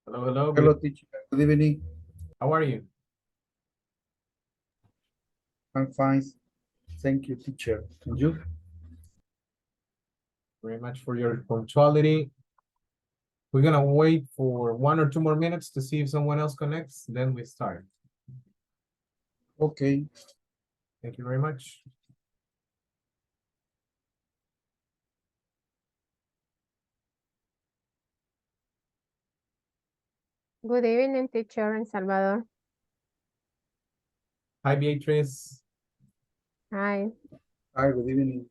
Hello, hello. Hello, teacher. Good evening. How are you? I'm fine. Thank you, teacher. And you? Very much for your punctuality. We're gonna wait for 1 or 2 more minutes to see if someone else connects, then we start. Okay. Thank you very much. Good evening, teacher in Salvador. Hi, Beatrice. Hi. Hi, good evening.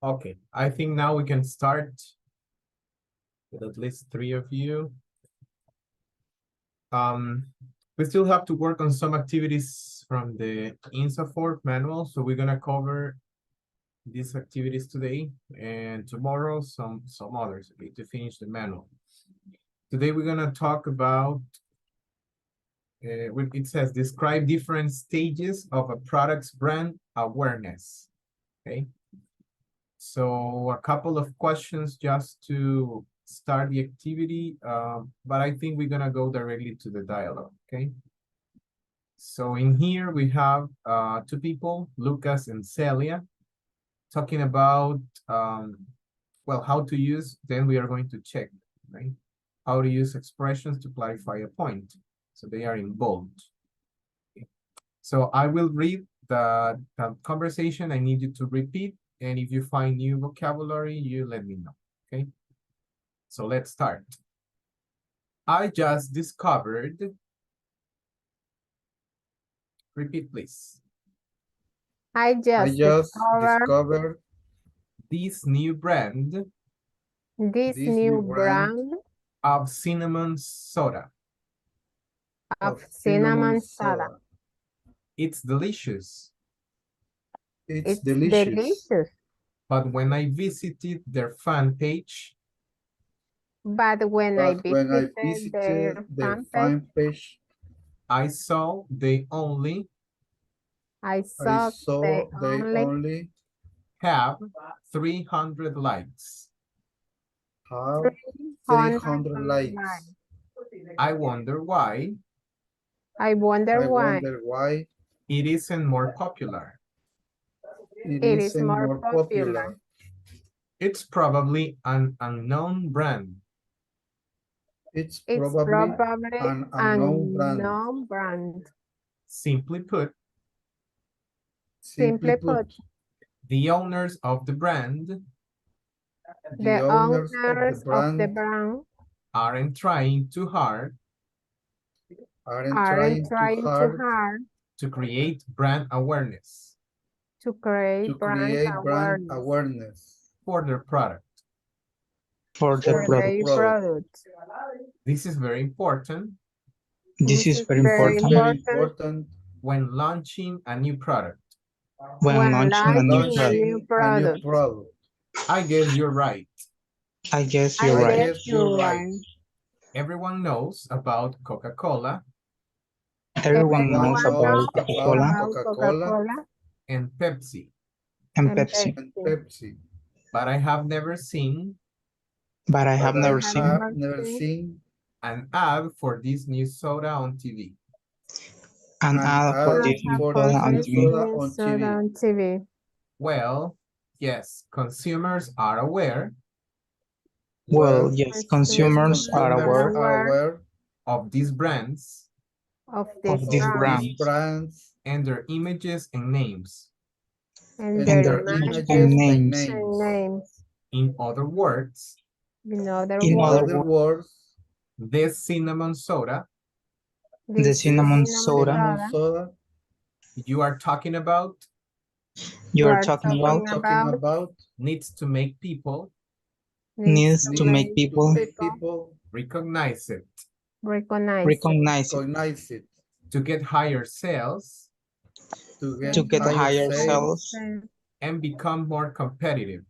Okay, I think now we can start with at least 3 of you. We still have to work on some activities from the INSAFORP manual, so we're gonna cover these activities today and tomorrow some others, okay, to finish the manual. Today we're gonna talk about it says describe different stages of a product's brand awareness. Okay. So a couple of questions just to start the activity, but I think we're gonna go directly to the dialogue. Okay. So in here we have 2 people, Lucas and Celia, talking about well, how to use. Then we are going to check, right? How to use expressions to clarify a point. So they are in bold. Okay. So I will read the conversation. I need you to repeat. And if you find new vocabulary, you let me know. Okay. So let's start. I just discovered. Repeat, please. I I just just discovered discovered This new brand this this new new brand brand of cinnamon soda. of of cinnamon cinnamon soda. soda. It's delicious. It's It's delicious. delicious. But when I visited their fan page, But when I But when I visited visited their their fan page, fan page, I saw they only I I saw they saw they only only have 300 likes. have 300 300 likes. likes. I wonder why I wonder I why wonder why it isn't more popular. it it is isn't more more popular. popular. It's probably an unknown brand. It's It's probably probably an a unknown brand. known brand. Simply put, Simply Simply put, put, the owners of the brand the the owners of the owners of the brand brand aren't trying too hard aren't aren't trying too trying too hard hard to create brand awareness to create to brand create brand awareness awareness for their product. for the for for the product. their product. product. This is very important This This is is very very This is important very important important when launching a new product. when when launching a when new launching a product. new launching a new product. product. I guess you're right. I guess I you're right. guess Yes, you're right. Everyone knows about Coca-Cola Everyone knows Everyone Everyone knows about knows about Coca-Cola about Coca-Cola Coca-Cola and Pepsi, and and Pepsi, and Pepsi, Pepsi, but I have never seen but I but have but I never I have seen have never never seen seen an ad for this new soda on TV. an an ad for ad an this new ad for for soda this on new this TV. soda new on soda TV. on TV. Well, yes, consumers are aware Well, Well, yes, yes, consumers are Consumers are consumers aware are aware aware of these brands of of these these of brands these brands brands and their images and names. and and and their their their image and images images and names. and names. names. In other words, In other In In other words, other words, words, this cinnamon soda the this this cinnamon cinnamon soda cinnamon soda soda you are talking about you you are are talking you are about talking talking about about needs to make people needs needs to to needs make make to people make people people recognize it recognize it recognize it recognize it to get higher sales to to get to get get higher higher higher sales sales sales and become more competitive.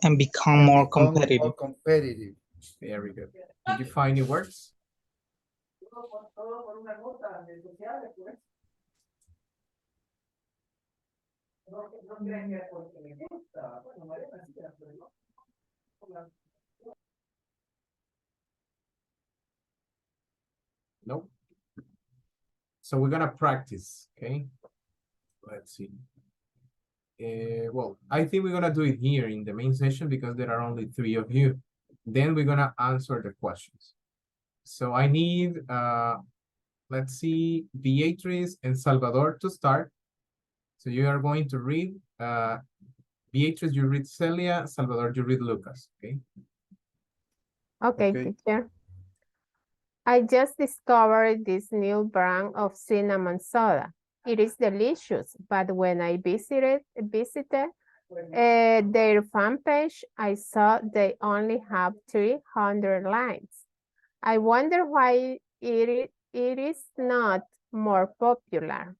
and become and more become competitive. more competitive. Very good. Did you find any words? Nope. So we're gonna practice, okay? Let's see. Well, I think we're gonna do it here in the main session because there are only 3 of you. Then we're gonna answer the questions. So I need, let's see, Beatriz and Salvador to start. So you are going to read, Beatriz, you read Celia, Salvador, you read Lucas, okay? okay, Okay. teacher. I just discovered this new brand of cinnamon soda. It is delicious, but when I visited their fan page, I saw they only have 300 likes. I wonder why it is not more popular.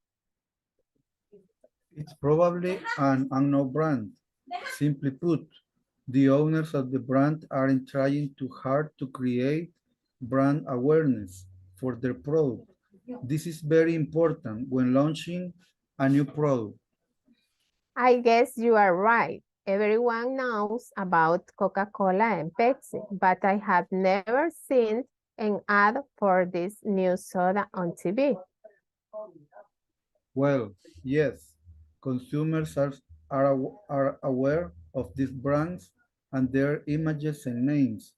It's probably an unknown brand. Simply put, the owners of the brand aren't trying too hard to create brand awareness for their product. This is very important when launching a new product. I guess you are right. Everyone knows about Coca-Cola and Pepsi, but I have never seen an ad for this new soda on TV. Well, yes, consumers are aware of these brands and their images and names.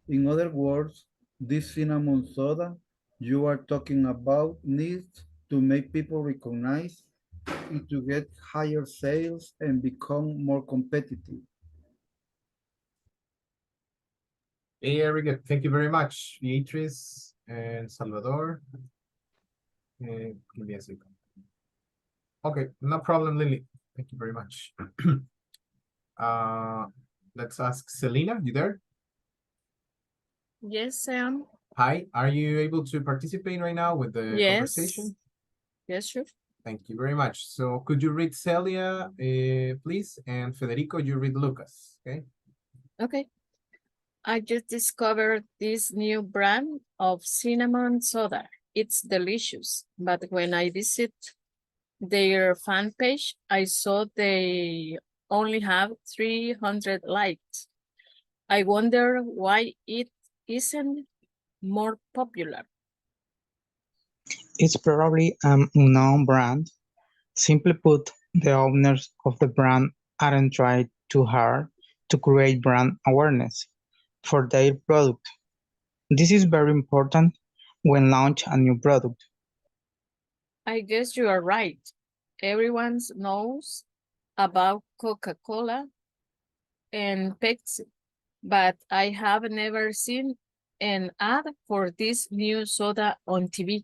In other words, this cinnamon soda you are talking about needs to make people recognize it to get higher sales and become more competitive. Very good. Thank you very much, Beatriz and Salvador. Give me a second. Okay, no problem, Lily. Thank you very much. uh, let's ask Selena, you there? Yes, Sam. Hi, are you able to participate right now with the Yes. conversation? Yes, sure. Thank you very much. So could you read Celia, please? And Federico, you read Lucas, okay? Okay. I just discovered this new brand of cinnamon soda. It's delicious, but when I visit their fan page, I saw they only have 300 likes. I wonder why it isn't more popular. It's probably an unknown brand. Simply put, the owners of the brand aren't trying too hard to create brand awareness for their product. This is very important when launch a new product. I guess you are right. Everyone knows about Coca-Cola and Pepsi, but I have never seen an ad for this new soda on TV.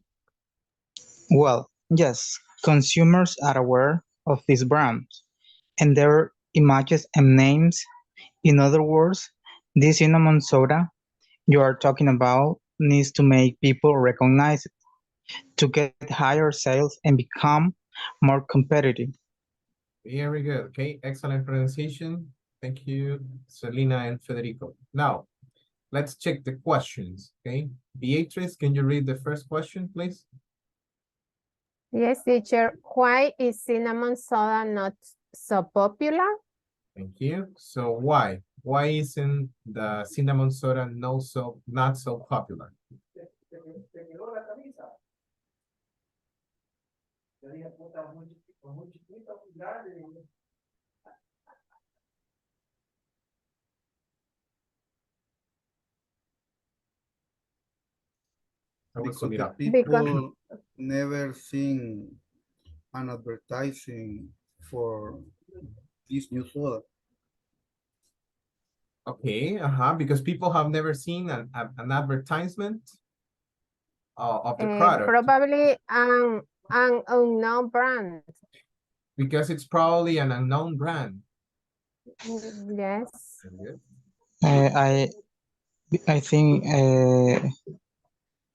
Well, yes, consumers are aware of these brands and their images and names. In other words, this cinnamon soda you are talking about needs to make people recognize it to get higher sales and become more competitive. Very good, okay? Excellent pronunciation. Thank you, Selena and Federico. Now, let's check the questions, okay? Beatrice, can you read the first question, please? Yes, teacher. Why is cinnamon soda not so popular? Thank you. So why? Why isn't the cinnamon soda not so popular? Vamos a Because the mirar. people never seen an advertising for this new soda. Okay, because people have never seen an advertisement of the product. Probably an unknown brand. Because it's probably an unknown brand. Yes. Very good. I think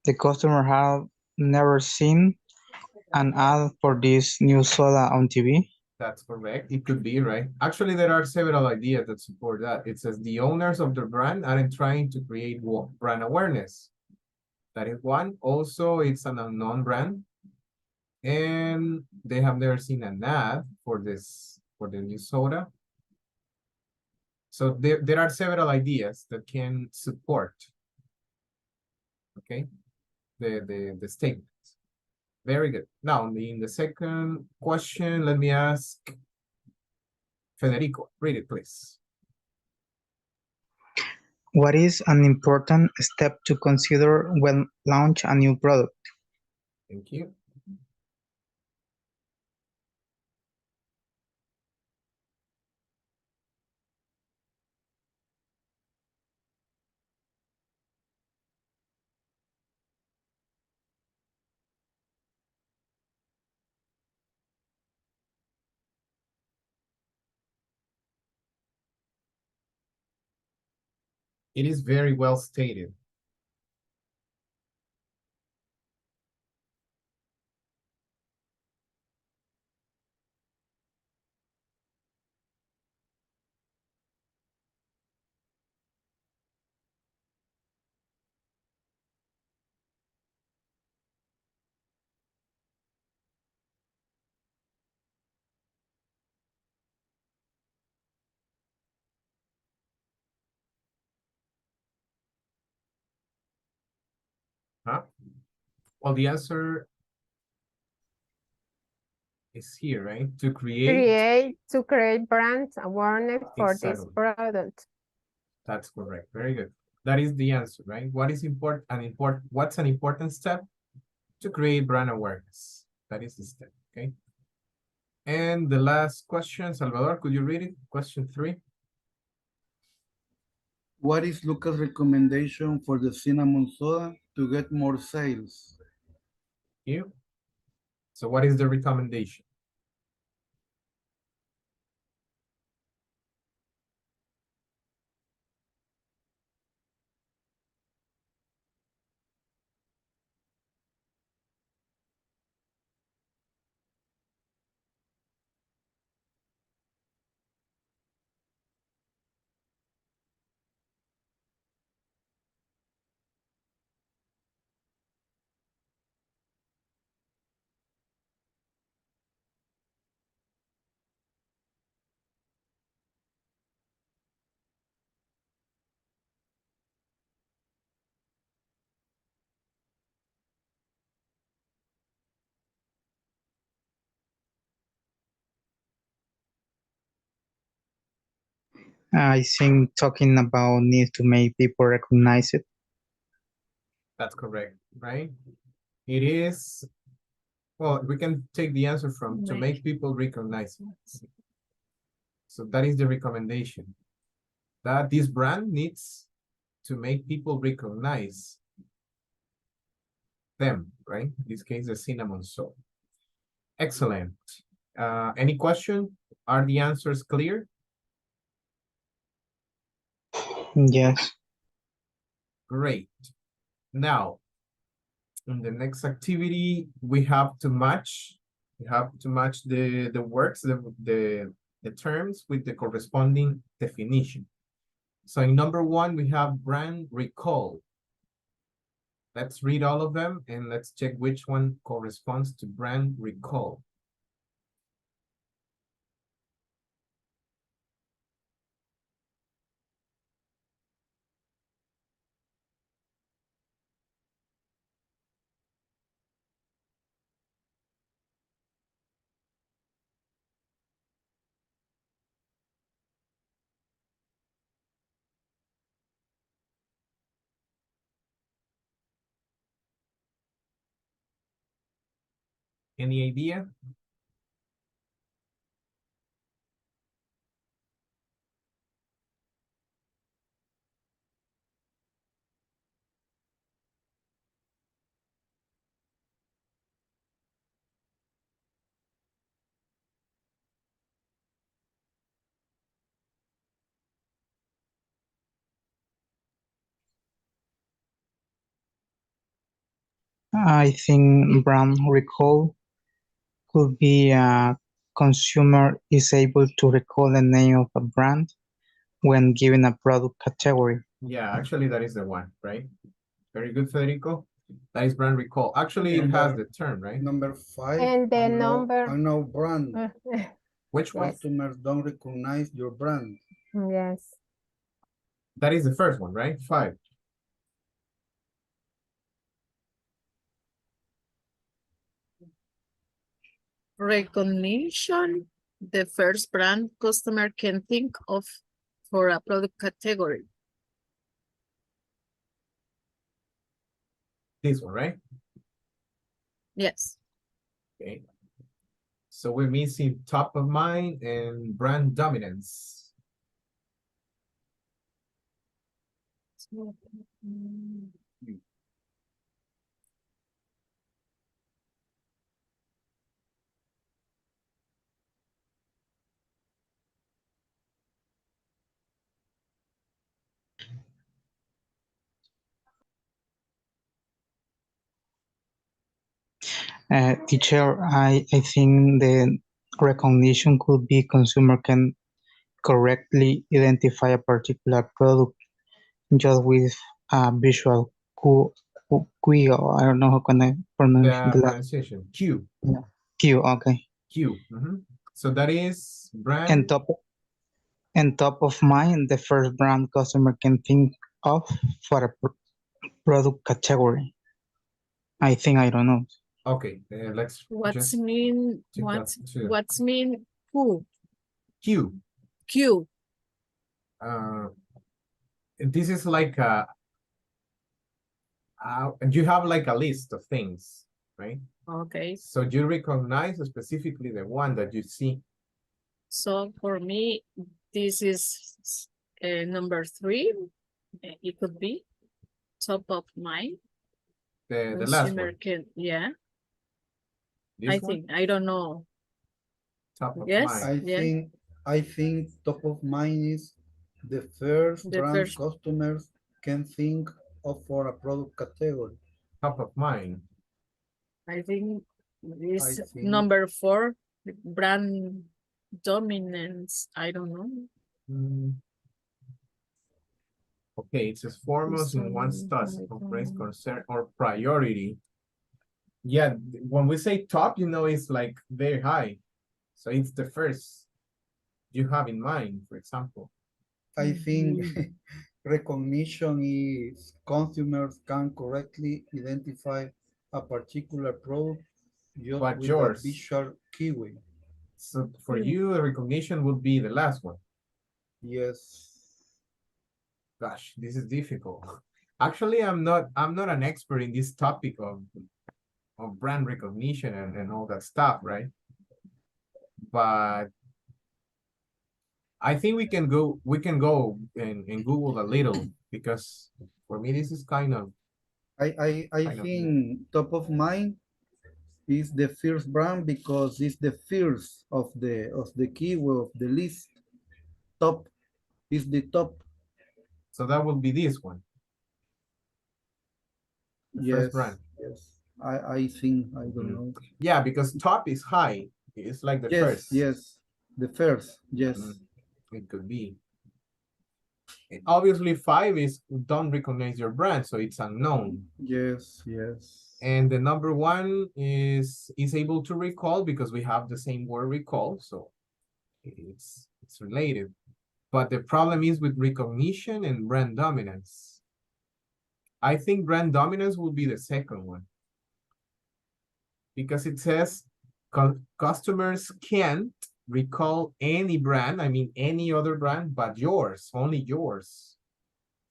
the customer have never seen an ad for this new soda on TV. That's correct. It could be, right? Actually, there are several ideas that support that. It says the owners of the brand aren't trying to create brand awareness. That is one. Also, it's an unknown brand. And they have never seen an ad for the new soda. So there are several ideas that can support, okay, the statement. Very good. Now, in the second question, let me ask Federico. Read it, please. What is an important step to consider when launch a new product? Thank you. It is very well stated. Huh? Well, the answer is here, right? To create brand awareness for this Exactly. product. That's correct. Very good. That is the answer, right? What is what's an important step? To create brand awareness. That is the step, okay? And the last question, Salvador, could you read it? Question 3. What is Lucas' recommendation for the cinnamon soda to get more sales? You. So what is the recommendation? I think talking about need to make people recognize it. That's correct, right? It is, well, we can take the answer from to make people recognize it. So that is the recommendation. That this brand needs to make people recognize them, right? In this case, the cinnamon soda. Excellent. Any question? Are the answers clear? Yes. Great. Now, in the next activity, we have to match. We have to match the works, the the terms with the corresponding definition. So in number one, we have brand recall. Let's read all of them and let's check which one corresponds to brand recall. Any idea? I think brand recall could be a consumer is able to recall the name of a brand when given a product category. Yeah, actually that is the one, right? Very good, Federico. That is brand recall. Actually, it has Number- the term, right? Number 5. And the number. Unknown brand. Which one? Yes. Customers don't recognize your brand. Yes. That is the first one, right? 5. Recognition, the first brand customer can think of for a product category. This one, right? Yes. Okay. So we're missing top of mind and brand dominance. Teacher, I think the recognition could be consumer can correctly identify a particular product just with a visual cue. I don't know how can I pronounce The the last pronunciation, Q. cue. Okay. Q. So that is brand. And top of mind, the first brand customer can think of for a product category. I think I don't know. Okay, let's What's just mean take that too. what's mean who? Q. Q. This is like you have like a list of things, right? Okay. So you recognize specifically the one that you see. So for me, this is number 3. It could be top of mind. The last Consumer one. can, yeah. This I one? think, I don't know. Top of Yes. mind. Yeah. I think top of mind is the first The brand first- customers can think of for a product category. Top of mind. I think this I think- number 4, brand dominance. I don't know. Okay, it says foremost in one's thoughts of race, concern, or priority. Yeah, when we say top, it's like very high. So it's the first you have in mind, for example. I think recognition is consumers can correctly identify a particular product just But with yours? a visual keyword. So for you, the recognition would be the last one. Yes. Gosh, this is difficult. Actually, I'm not an expert in this topic of brand recognition and all that stuff, right? But I think we can go and Google a little, because for me this is kind of I think top of mind is the first brand because it's the first of the keyword of the list. Top is the top. so that would be this one. The first brand. Yes. I think I don't know. Yeah, because top is high. It's like the Yes, first. yes. The first, yes. It could be. And obviously, 5 is don't recognize your brand, so it's unknown. Yes, yes. And the number 1 is able to recall because we have the same word recall, so it's related. But the problem is with recognition and brand dominance. I think brand dominance will be the second one. Because it says customers can't recall any brand, I mean any other brand, but yours, only yours,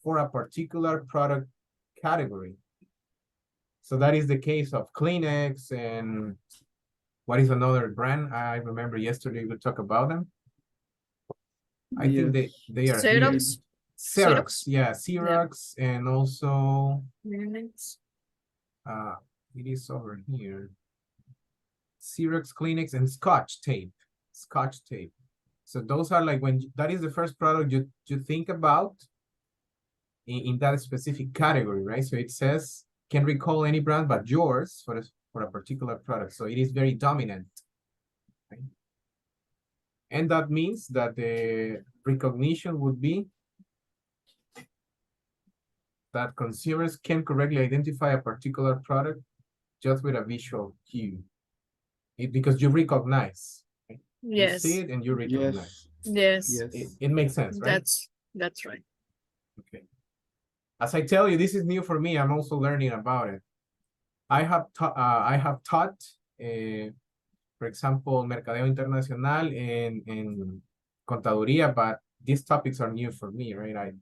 for a particular product category. So that is the case of Kleenex and what is another brand? I remember yesterday we talked about them. I think they are here. Xerox. Xerox, yeah, Xerox, and also Kleenex. it is over here. Xerox, Kleenex, and Scotch tape. Scotch tape. So those are like when that is the first product you think about in that specific category, right? So it says can recall any brand but yours for a particular product. So it is very dominant. Right? And that means that the recognition would be that consumers can correctly identify a particular product just with a visual cue. Because you recognize. Right? Yes. You see it and you recognize. Yes. Yes. It makes sense, right? That's right. Okay. As I tell you, this is new for me. I'm also learning about it. I have taught, for example, Mercadeo Internacional and Contaduría, but these topics are new for me, right?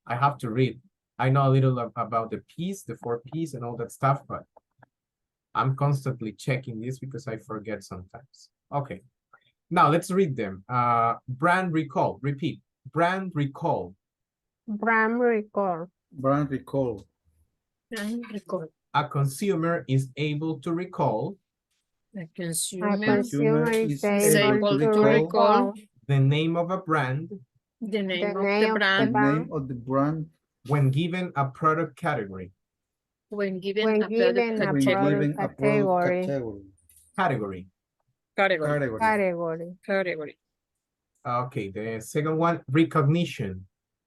I have to read. I know a little about the P's, the 4 P's and all that stuff, but I'm constantly checking this because I forget sometimes. Okay. Now let's read them. Brand recall. Repeat. Brand recall. Brand recall. Brand recall. Brand recall. A consumer is able to recall A A consumer consumer is able to recall recall the name of a brand the name the of name the of brand The name of the brand when given a product category. when given when a given product a when category. given a product category. Category. category. Okay, the second one, recognition.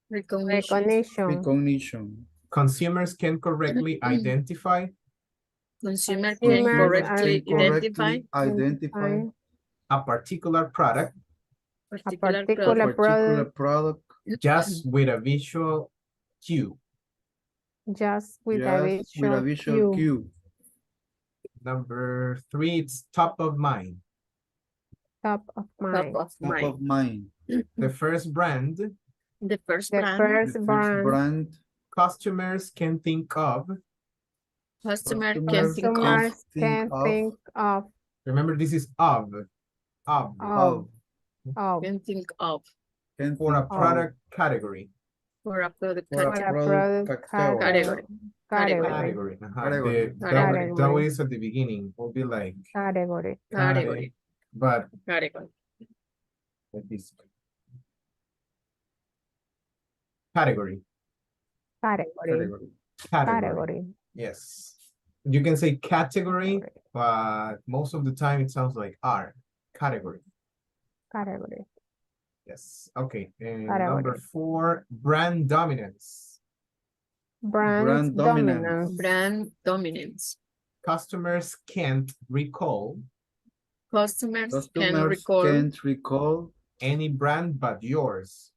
Recognition. Consumers can correctly identify Consumer can Consumers correctly Can identify identify a particular product particular a particular particular product product just with a visual cue. just with just with a visual cue. Number 3, it's top of mind. top of top mind. of Top mind. of mind. The first brand The first The brand first The first brand brand customers can think of. customer can customers think of customers think can of. think of Remember, this is of of can think of Can for a think of. product category. for a product For a category. product category. Category. category Category. That is at the beginning. Will be like category Category. but Category. like this. Category. category Category. Yes. You can say category, Category. but most of the time it sounds like R. Category. category Yes. Okay. And Category. number 4, brand dominance. brand dominance. Brand dominance. Customers can't recall Customers can Customers recall can't recall any brand but yours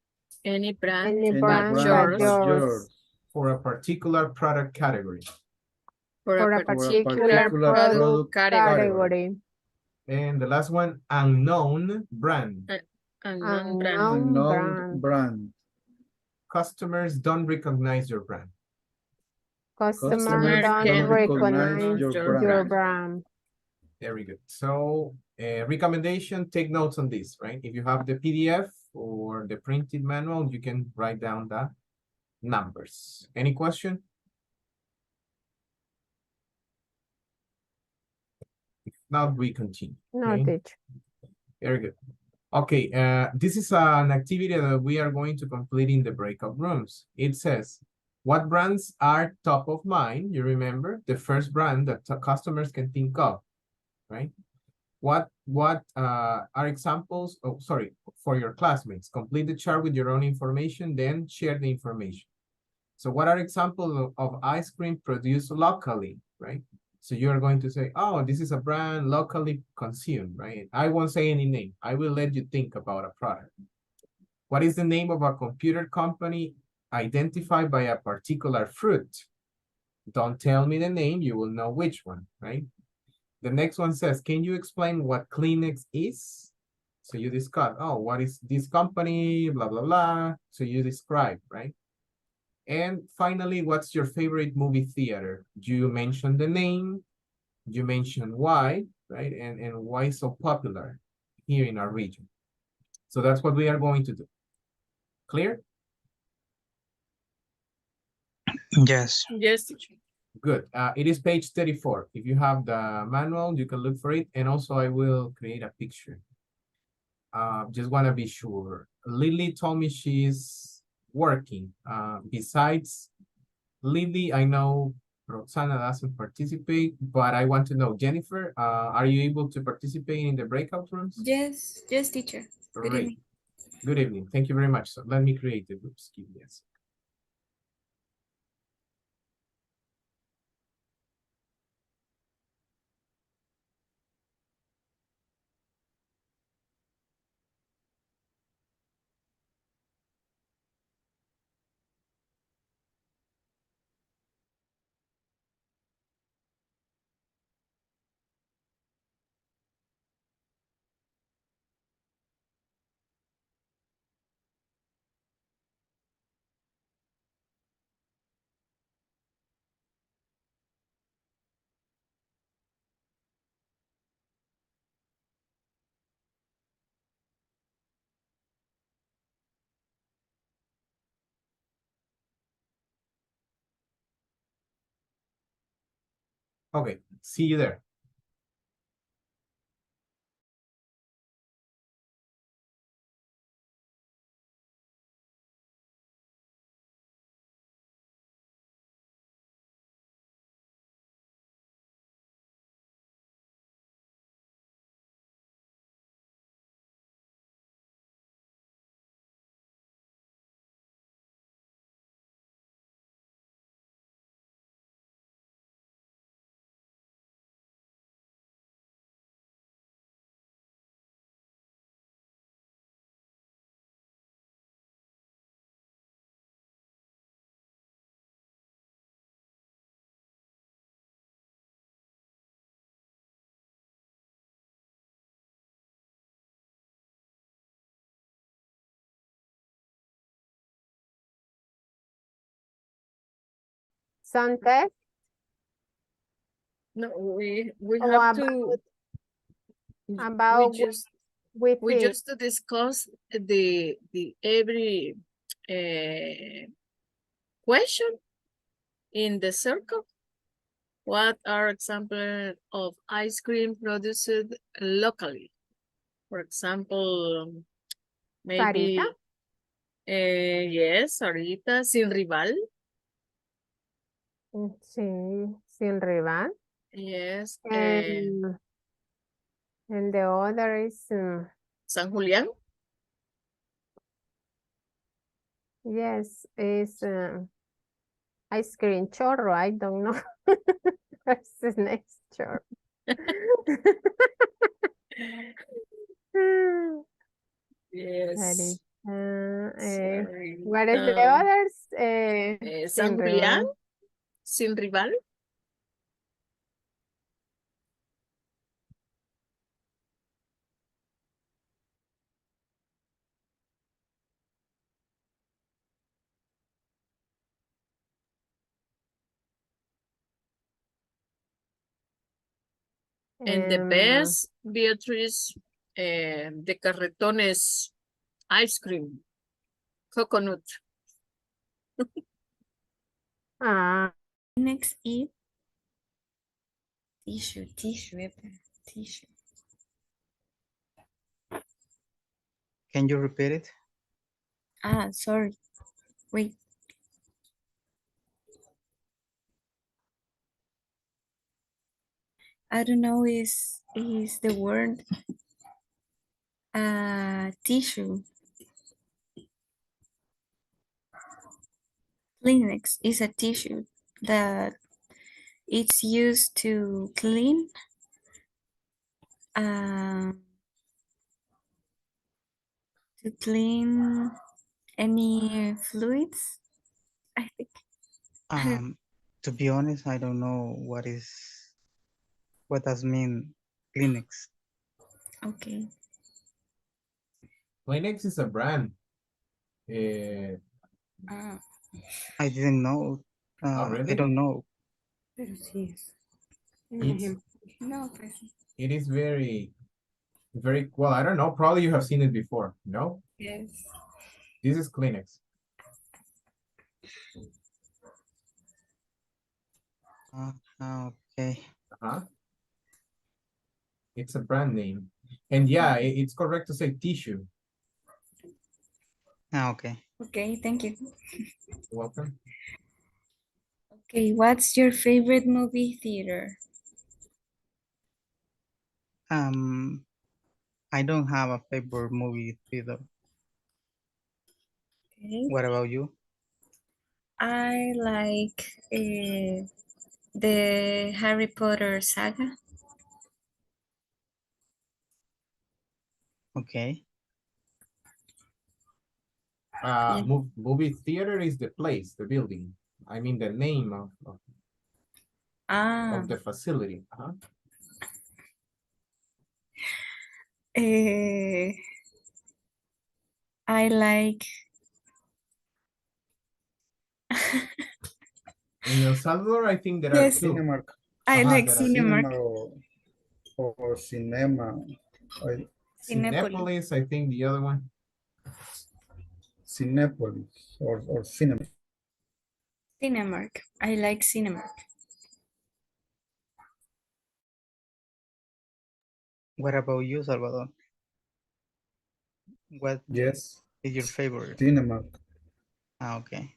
any brand Any any brand but but yours yours. for a particular product category. for For a a particular particular product category. category. And the last one, unknown brand. Unknown brand. unknown brand. Customers don't recognize your brand. Customers Customer don't can recognize your your brand. brand. Very good. So recommendation, take notes on this, right? If you have the PDF or the printed manual, you can write down the numbers. Any question? If not, we continue. No, okay? teacher. Very good. Okay, this is an activity that we are going to complete in the breakout rooms. It says, what brands are top of mind? You remember the first brand that customers can think of, right? What are examples? Oh, sorry, for your classmates. Complete the chart with your own information, then share the information. So what are examples of ice cream produced locally, right? So you're going to say, oh, this is a brand locally consumed, right? I won't say any name. I will let you think about a product. What is the name of a computer company identified by a particular fruit? Don't tell me the name, you will know which one, right? The next one says, can you explain what Kleenex is? So you discuss, oh, what is this company, blah, blah, blah. So you describe, right? And finally, what's your favorite movie theater? You mention the name, you mention why, right? And why so popular here in our region. So that's what we are going to do. Clear? Yes. Yes, teacher. Good. It is page 34. If you have the manual, you can look for it. And also I will create a picture. Just want to be sure. Lily told me she's working. Besides Lily, I know Roxana doesn't participate, but I want to know, Jennifer, are you able to participate in the breakout rooms? Yes, yes, teacher. Good Great. evening. Good evening. Thank you very much. So let me create the groups. Give me a second. Okay, see you there. Some test No, we or have to about with we it. just to discuss the every question in the circle. What are examples of ice cream produced locally? For example, maybe Sarita? yes, Sarita, sin rival. Sí, sin rival. Yes, And the other is, San Julián. yes, is ice cream chorro. I don't know. What's the next chorro? Yes. What is the others? San Sin Julián, rival. sin rival. And the best, Beatriz, de carretones ice cream, coconut. Next is tissue, tissue. Can you repeat it? Sorry. Wait. I don't know is the word tissue. Kleenex is a tissue that it's used to clean um, any fluids, I think. To be honest, I don't know what does mean Kleenex. Okay. Kleenex is a brand. Ah, I didn't know. Oh, I really? don't know. pero sí es. It's, No, pues. it is very, very, well, I don't know. Probably you have seen it before. No? Yes. This is Kleenex. Okay. Uh-huh. It's a brand name. And yeah, it's correct to say tissue. Okay. Okay, thank you. Welcome. Okay, what's your favorite movie theater? I don't have a favorite movie theater. Okay. What about you? I like the Harry Potter saga. Okay. Yeah. Movie theater is the place, the building. I mean the name Ah, of the facility. Uh-huh. eh, I like. In El Salvador, I think there are Yes, two. Cinemark. I like There are Cinemark. Cinema or cinema. I, Cinepolis. Cinepolis, I think the other one. Cinepolis or cinema. Cinemark. I like Cinemark. What about you, Salvador? What Yes, is your favorite? Cinemark. Okay.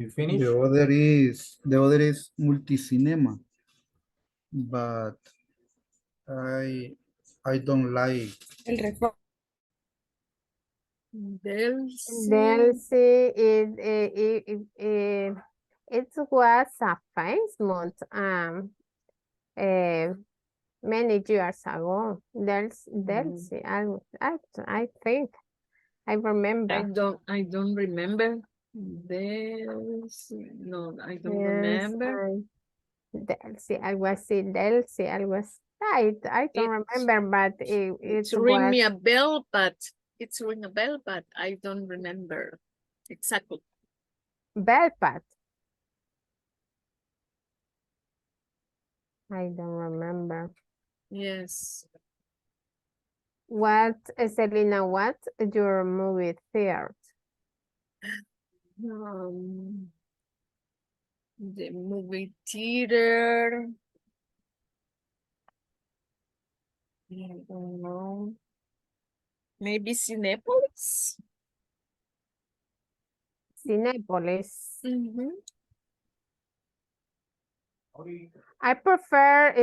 You finish? The other is multicinema, but I don't like. El Reforma. Delcy, it was a famous uh, many years ago. Delcy, I think I remember. I don't remember. There's no, I don't Yes, remember. Delcy, I was in Delcy. I don't It's remember, but it it's ring was me a bell, but it's ring a bell, but I don't remember exactly. Belpat. I don't remember. Yes. What, Selena, what your movie theater? The movie theater. I don't know. Maybe Cinepolis. Cinepolis. Mm-hmm. I prefer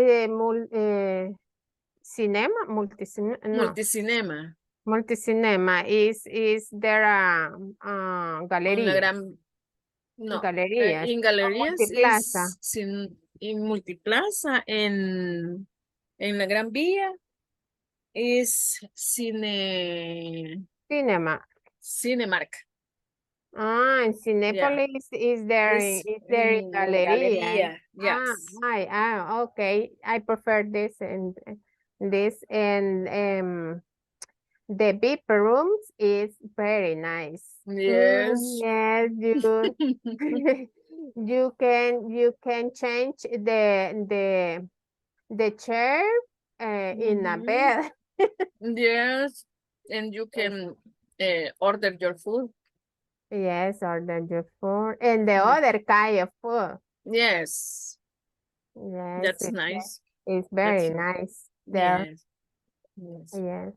cinema, multicinema, no, Multicinema. multicinema. Is there a On la galería? gran. No. Galerías. En galerías Multiplaza. es en Multiplaza, en la Gran Vía es Cinema. Cinemark. In Yeah. Cinepolis is there Es in en la galería. galería. Yes. Okay. I prefer this and the VIP rooms is very nice. Yes. Yes, you can change the chair in a Mhm. bed. Yes. And you can order your food. Yes, order your food. And the Mm. other kind of food. Yes, Yes, that's nice. it's very That's nice there. yes, yes, Yes.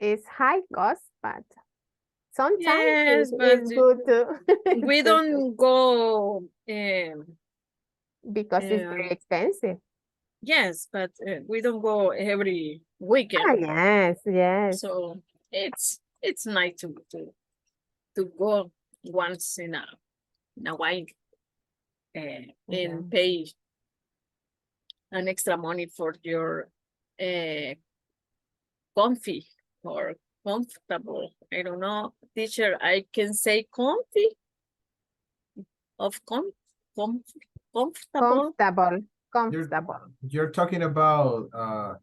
It's high cost, but sometimes yes, but it's good to, we don't go. because it's very Um, expensive. yes, but we don't go every Ah, weekend, yes, yes. so it's nice to go once in a while Yeah. and pay an extra money for your uh, comfy or comfortable. I don't know, teacher. I can say comfy of comfortable. Comfortable, You're comfortable. you're talking about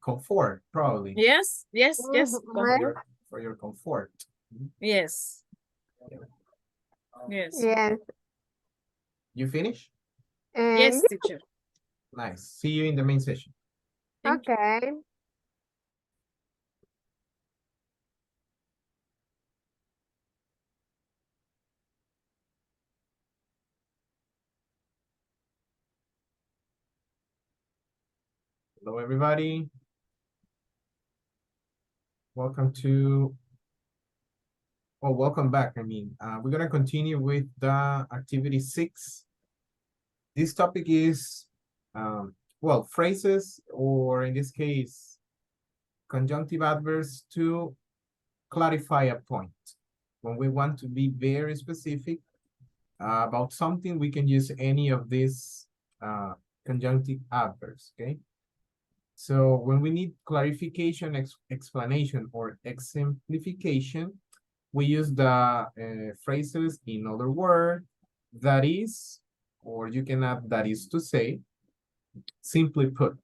comfort, probably. Yes, yes, yes, For Mhm. your comfort. Mhm. yes, yes, Yes. You finish? yes, Yeah, teacher. Nice. See you in the main session. Thank you. okay. Hello, everybody. Welcome to, oh, welcome back. I mean, we're gonna continue with the activity 6. This topic is, well, phrases, or in this case, conjunctive adverbs to clarify a point. When we want to be very specific about something, we can use any of these conjunctive adverbs, okay? So when we need clarification, explanation, or exemplification, we use the phrases in other word, that is, or you can add that is to say, simply put,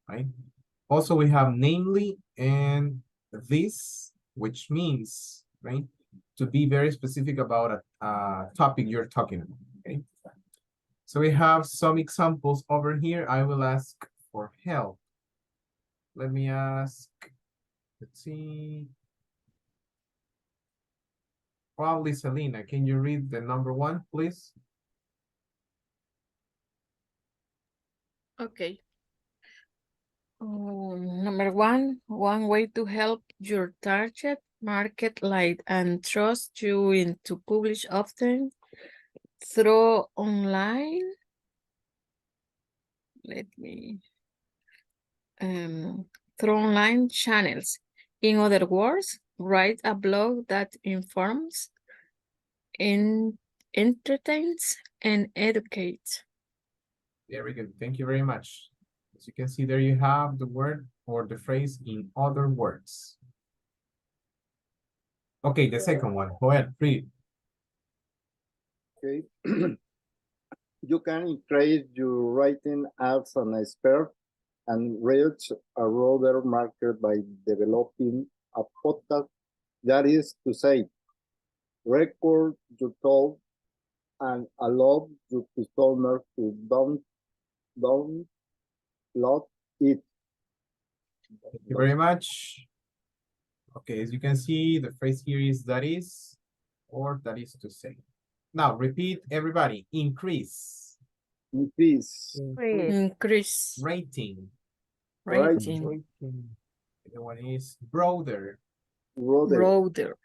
right? Also, we have namely and this, which means, right, to be very specific about a topic you're talking about, okay? So we have some examples over here. I will ask for help. Let me ask, let's see. Probably Selena, can you read the number 1, please? Okay. Number one way to help your target market like and trust you into publish often through online. Let me through online channels. In other words, write a blog that informs, entertains, and educates. Very good. Thank you very much. As you can see there, you have the word or the phrase in other words. Okay, the second one. Go ahead, read. Okay. You can increase your writing as an expert and reach a broader market by developing a podcast, that is to say, record your thoughts and allow your customers to download it. Thank you very much. Okay, as you can see, the phrase here is that is, or that is to say. Now repeat, everybody. Increase. Increase, Please. Increase Rating. rating, Rating. The one is broader. broader, broader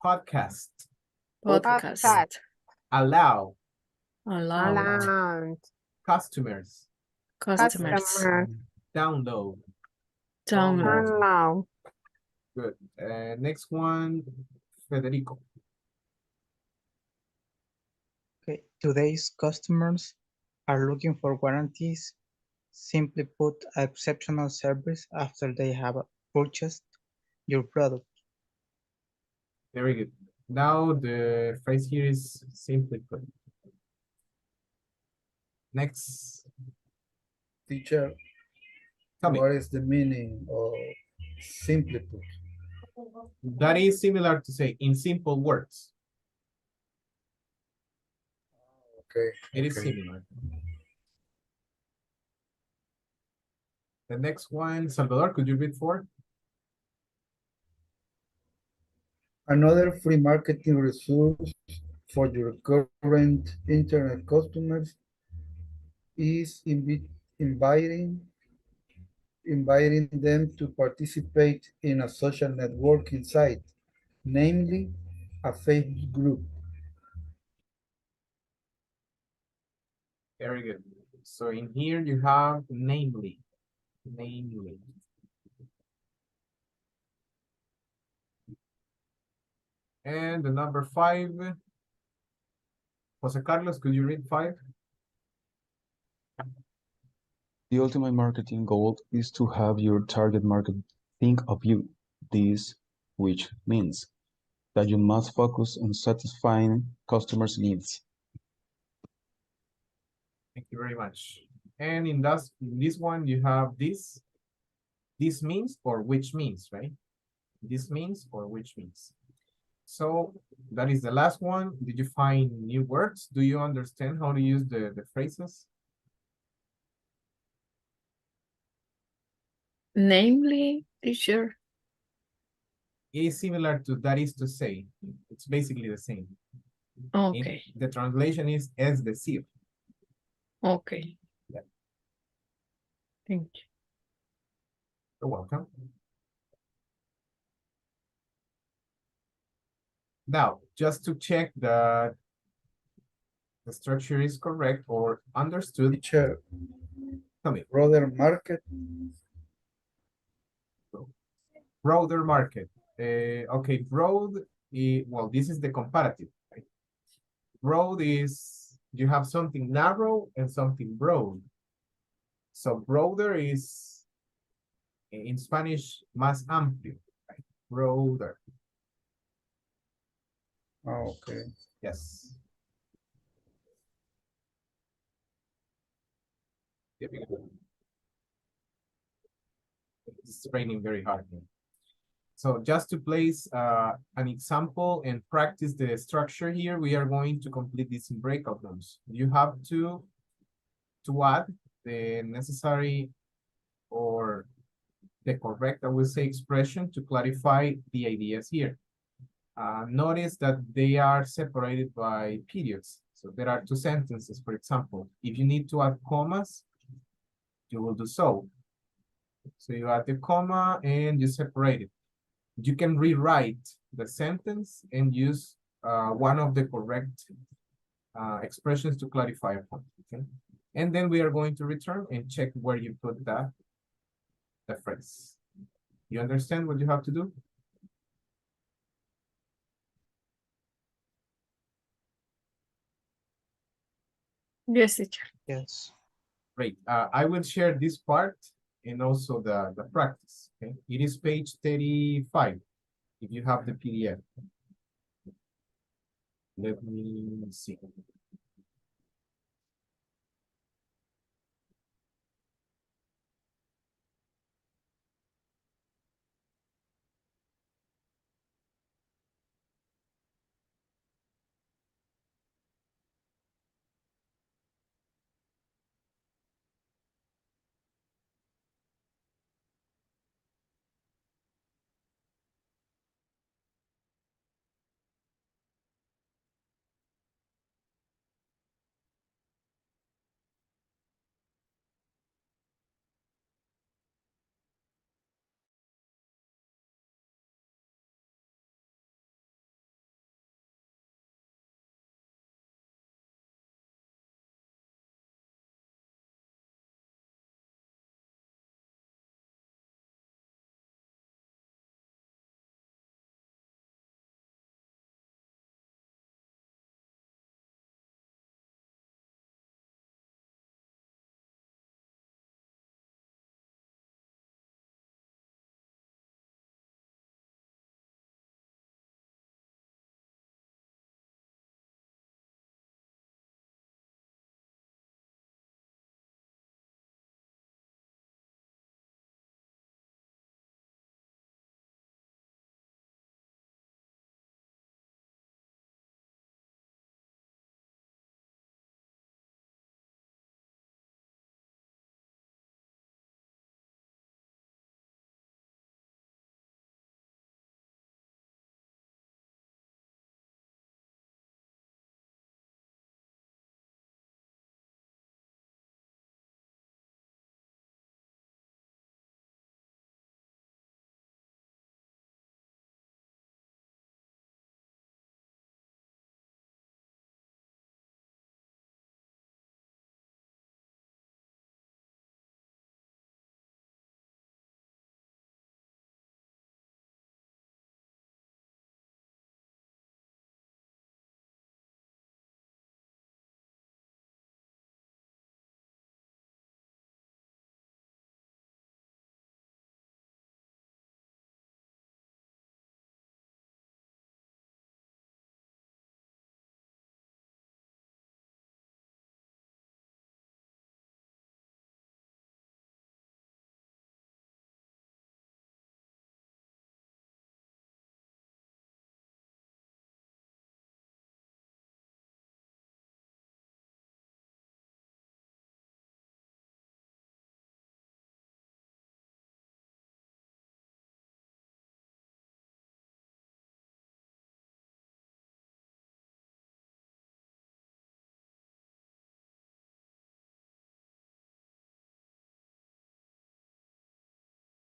Podcast. podcast, Podcast. Allow. allowed, Allowed. Customers. customers, Customer. Download. download. Download. Good. Next one, Federico. Okay, today's customers are looking for guarantees. Simply put, exceptional service after they have purchased your product. Very good. Now the phrase here is simply put. Next, Teacher, tell me. what is the meaning of simply put? That is similar to say in simple words. Okay. It is okay. similar. The next one, Salvador, could you read for? Another free marketing resource for your current internet customers is inviting them to participate in a social networking site, namely a Facebook group. Very good. So in here you have namely. And the number 5. Jose Carlos, could you read 5? The ultimate marketing goal is to have your target market think of you. This, which means that you must focus on satisfying customers' needs. Thank you very much. And in this one, you have this. This means or which means, right? This means or which means. So that is the last one. Did you find new words? Do you understand how to use the phrases? Namely, teacher. It is similar to that is to say. It's basically the same. Okay, The translation is es decir. okay. Yeah. Thank you. You're welcome. Now, just to check that the structure is correct or understood. Teacher, Tell me. broader market. Broader market. Okay, broad, well, this is the comparative, right? Broad is, you have something narrow and something broad. So broader is, in Spanish, más amplio, right? Broader. Oh, okay. Yes. It's raining very hard here. So just to place an example and practice the structure here, we are going to complete this in breakout rooms. You have to add the necessary or the correct, I will say, expression to clarify the ideas here. Notice that they are separated by periods. So there are 2 sentences, for example. If you need to add commas, you will do so. So you add the comma and you separate it. You can rewrite the sentence and use one of the correct expressions to clarify a point, okay? And then we are going to return and check where you put the phrase. You understand what you have to do? Yes, teacher. Yes. Great. I will share this part and also the practice, okay? It is page 35, if you have the PDF. Let me see.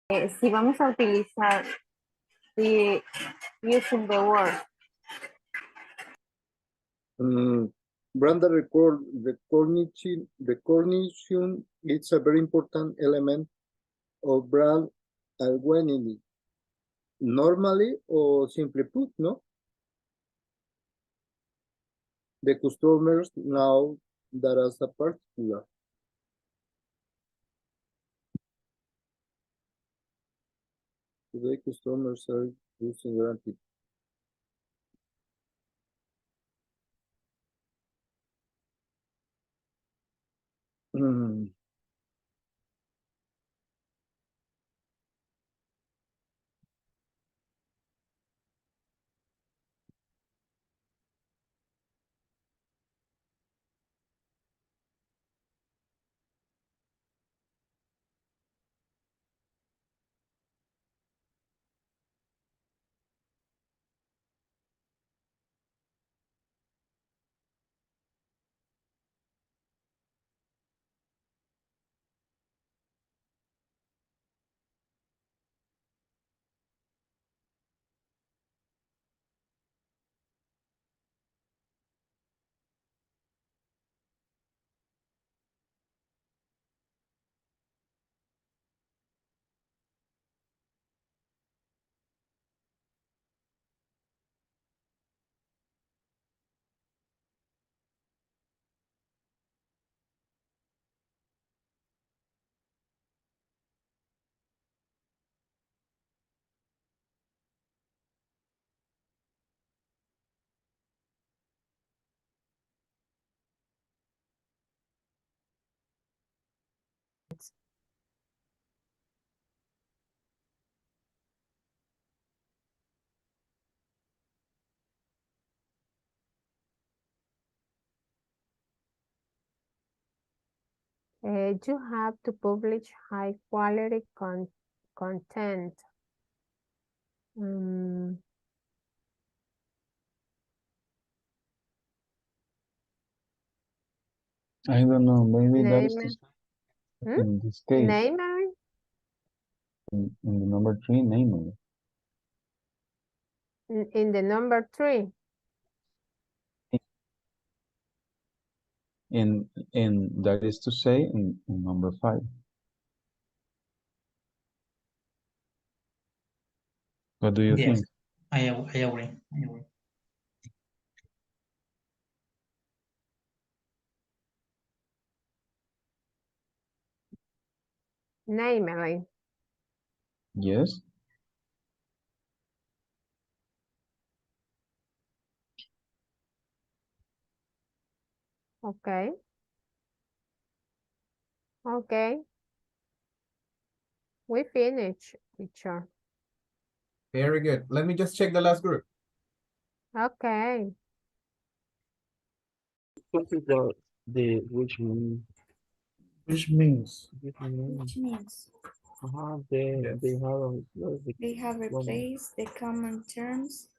Si vamos a utilizar the using the word. Brand recognition is a very important element of brand awareness. Normally, or simply put, no? The customers know that as a particular. Today, customers are using granted. You have to publish high quality content. I don't know, maybe that is Name, in this case, name, in the number 3, namely. in the number 3. In that is to say, in number 5. What do you Yes, think? I agree. I agree. Namely. Yes. Okay. Okay. We finish, teacher. Very good. Let me just check the last group. Okay. What is the which mean? Which means Which mean? Which means Yes. they have replaced the common terms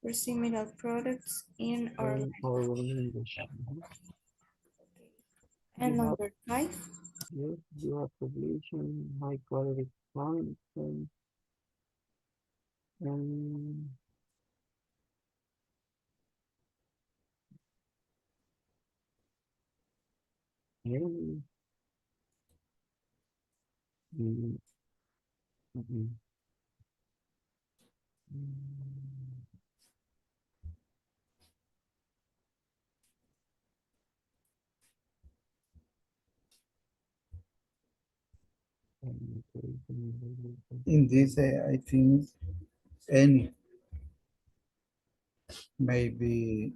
for similar products in our language. English. And You have- number 5, Yes, you have publishing high quality content and and mm, mm, mm, in this, I think any maybe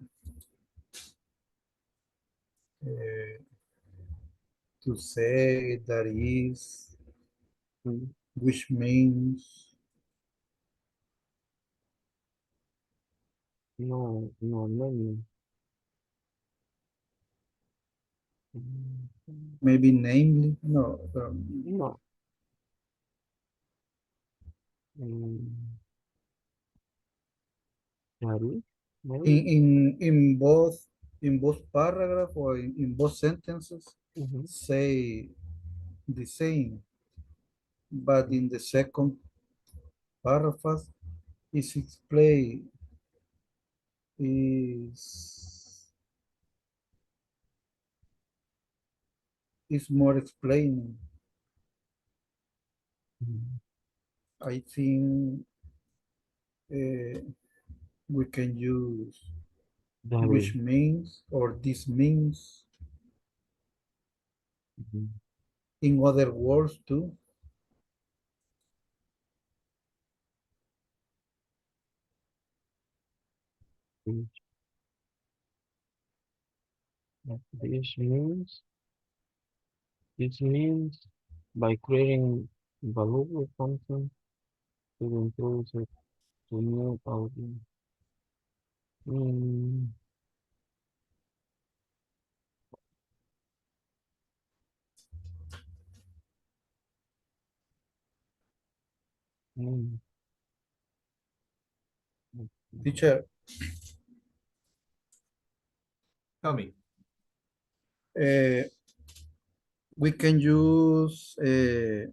to say that is, which means no many. maybe namely no. No. Maybe. In both paragraph or in both sentences Mhm. say the same. but in the second paragraph is explained is more explaining. I think we can use which means or this means. In other words too. This means by creating valuable content to improve it to new audience. Mm, mm, Teacher, Tell me. we can use the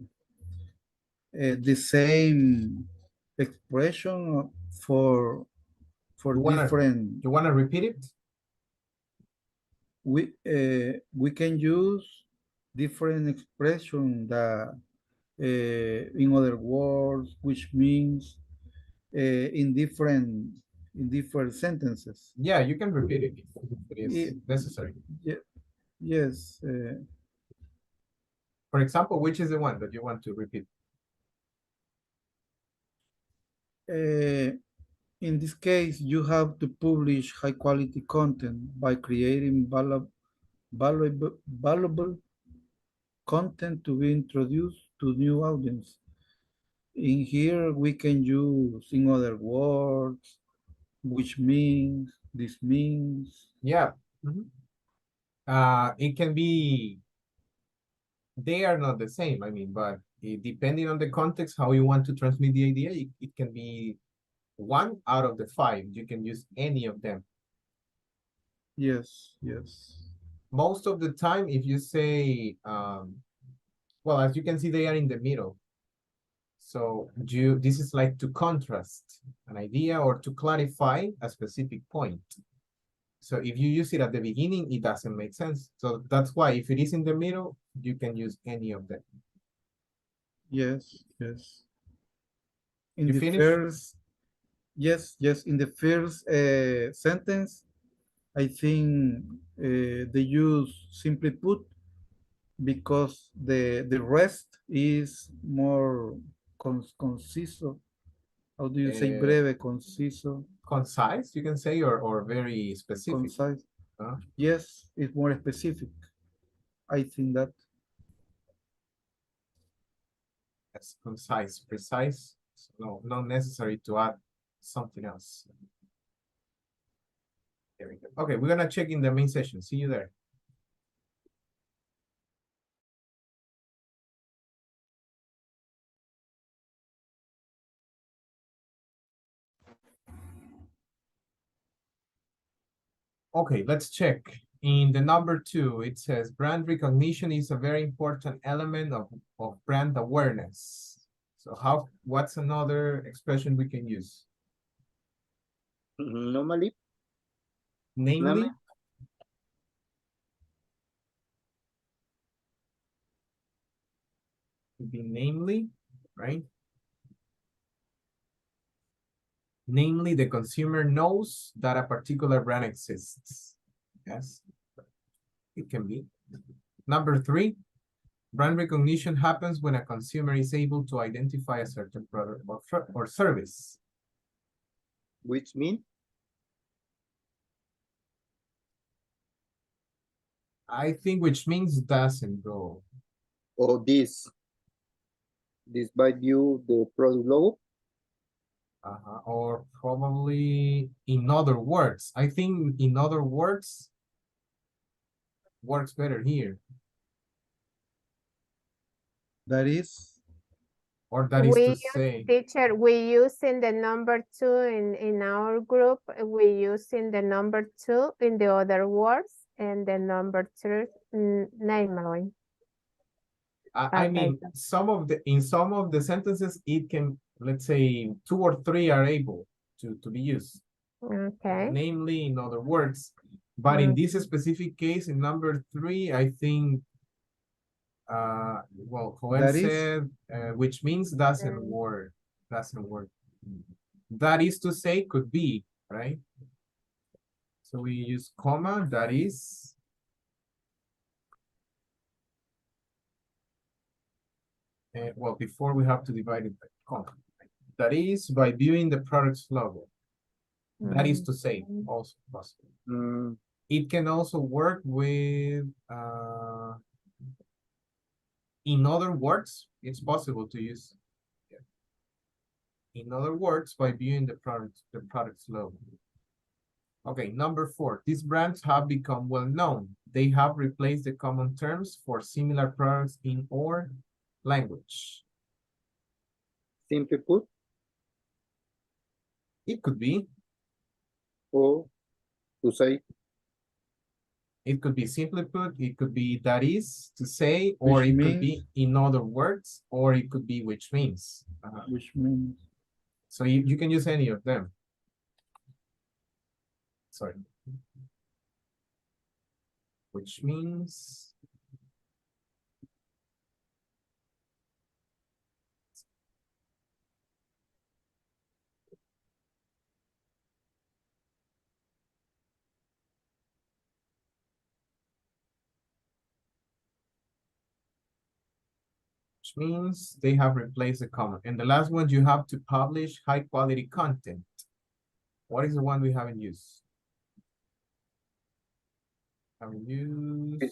same expression for different. You wanna repeat it? We can use different expression that in other words, which means in different sentences. Yeah, you can repeat it if it is necessary. Yes. For example, which is the one that you want to repeat? In this case, you have to publish high quality content by creating valuable content to be introduced to new audience. In here, we can use in other words, which means, this means. Yeah. It can be, they are not the same, I mean, but depending on the context, how you want to transmit the idea, it can be one out of the five. You can use any of them. Yes, yes. Most of the time, if you say, well, as you can see, they are in the middle. So this is like to contrast an idea or to clarify a specific point. So if you use it at the beginning, it doesn't make sense. So that's why if it is in the middle, you can use any of them. Yes, yes. In You the finish? first, yes, in the first sentence, I think they use simply put because the rest is more conciso. How do you say breve, conciso? Concise, you can say, or very specific. Concise. Yes, it's more specific. I think that. Yes, concise, precise. So no, not necessary to add something else. There we go. Okay, we're gonna check in the main session. See you there. Okay, let's check. In the number 2, it says brand recognition is a very important element of brand awareness. So what's another expression we can use? Normally. Namely? Could be namely, right? Namely, the consumer knows that a particular brand exists. Yes, it can be. Number 3, brand recognition happens when a consumer is able to identify a certain product or service. Which mean? I think which means doesn't go. Or this by view the product logo. Or probably in other words. I think in other words works better here. That is? Or that is to say. Teacher, we using the number 2 in our group. We using the number 2 in the other words and the number 3 namely. I mean, in some of the sentences, it can, let's say, 2 or 3 are able to be used. Okay. Namely, in other words. But in this specific case, in number 3, I think, well, Joel That is- said, which means doesn't work. Doesn't work. That is to say, could be, right? So we use comma, that is. Well, before we have to divide it by comma. That is by viewing the product's logo. That is to say, also possible. It can also work with, in other words, it's possible to use. In other words, by viewing the product's logo. Okay, number 4, these brands have become well known. They have replaced the common terms for similar products in our language. Simply put, It could be. or to say, It could be simply put, it could be that is to say, or Which it could be means- in other words, or it could be which means. Which means So you can use any of them. Sorry. Which means. Which means they have replaced the comma. And the last one, you have to publish high quality content. What is the one we haven't used? Haven't used,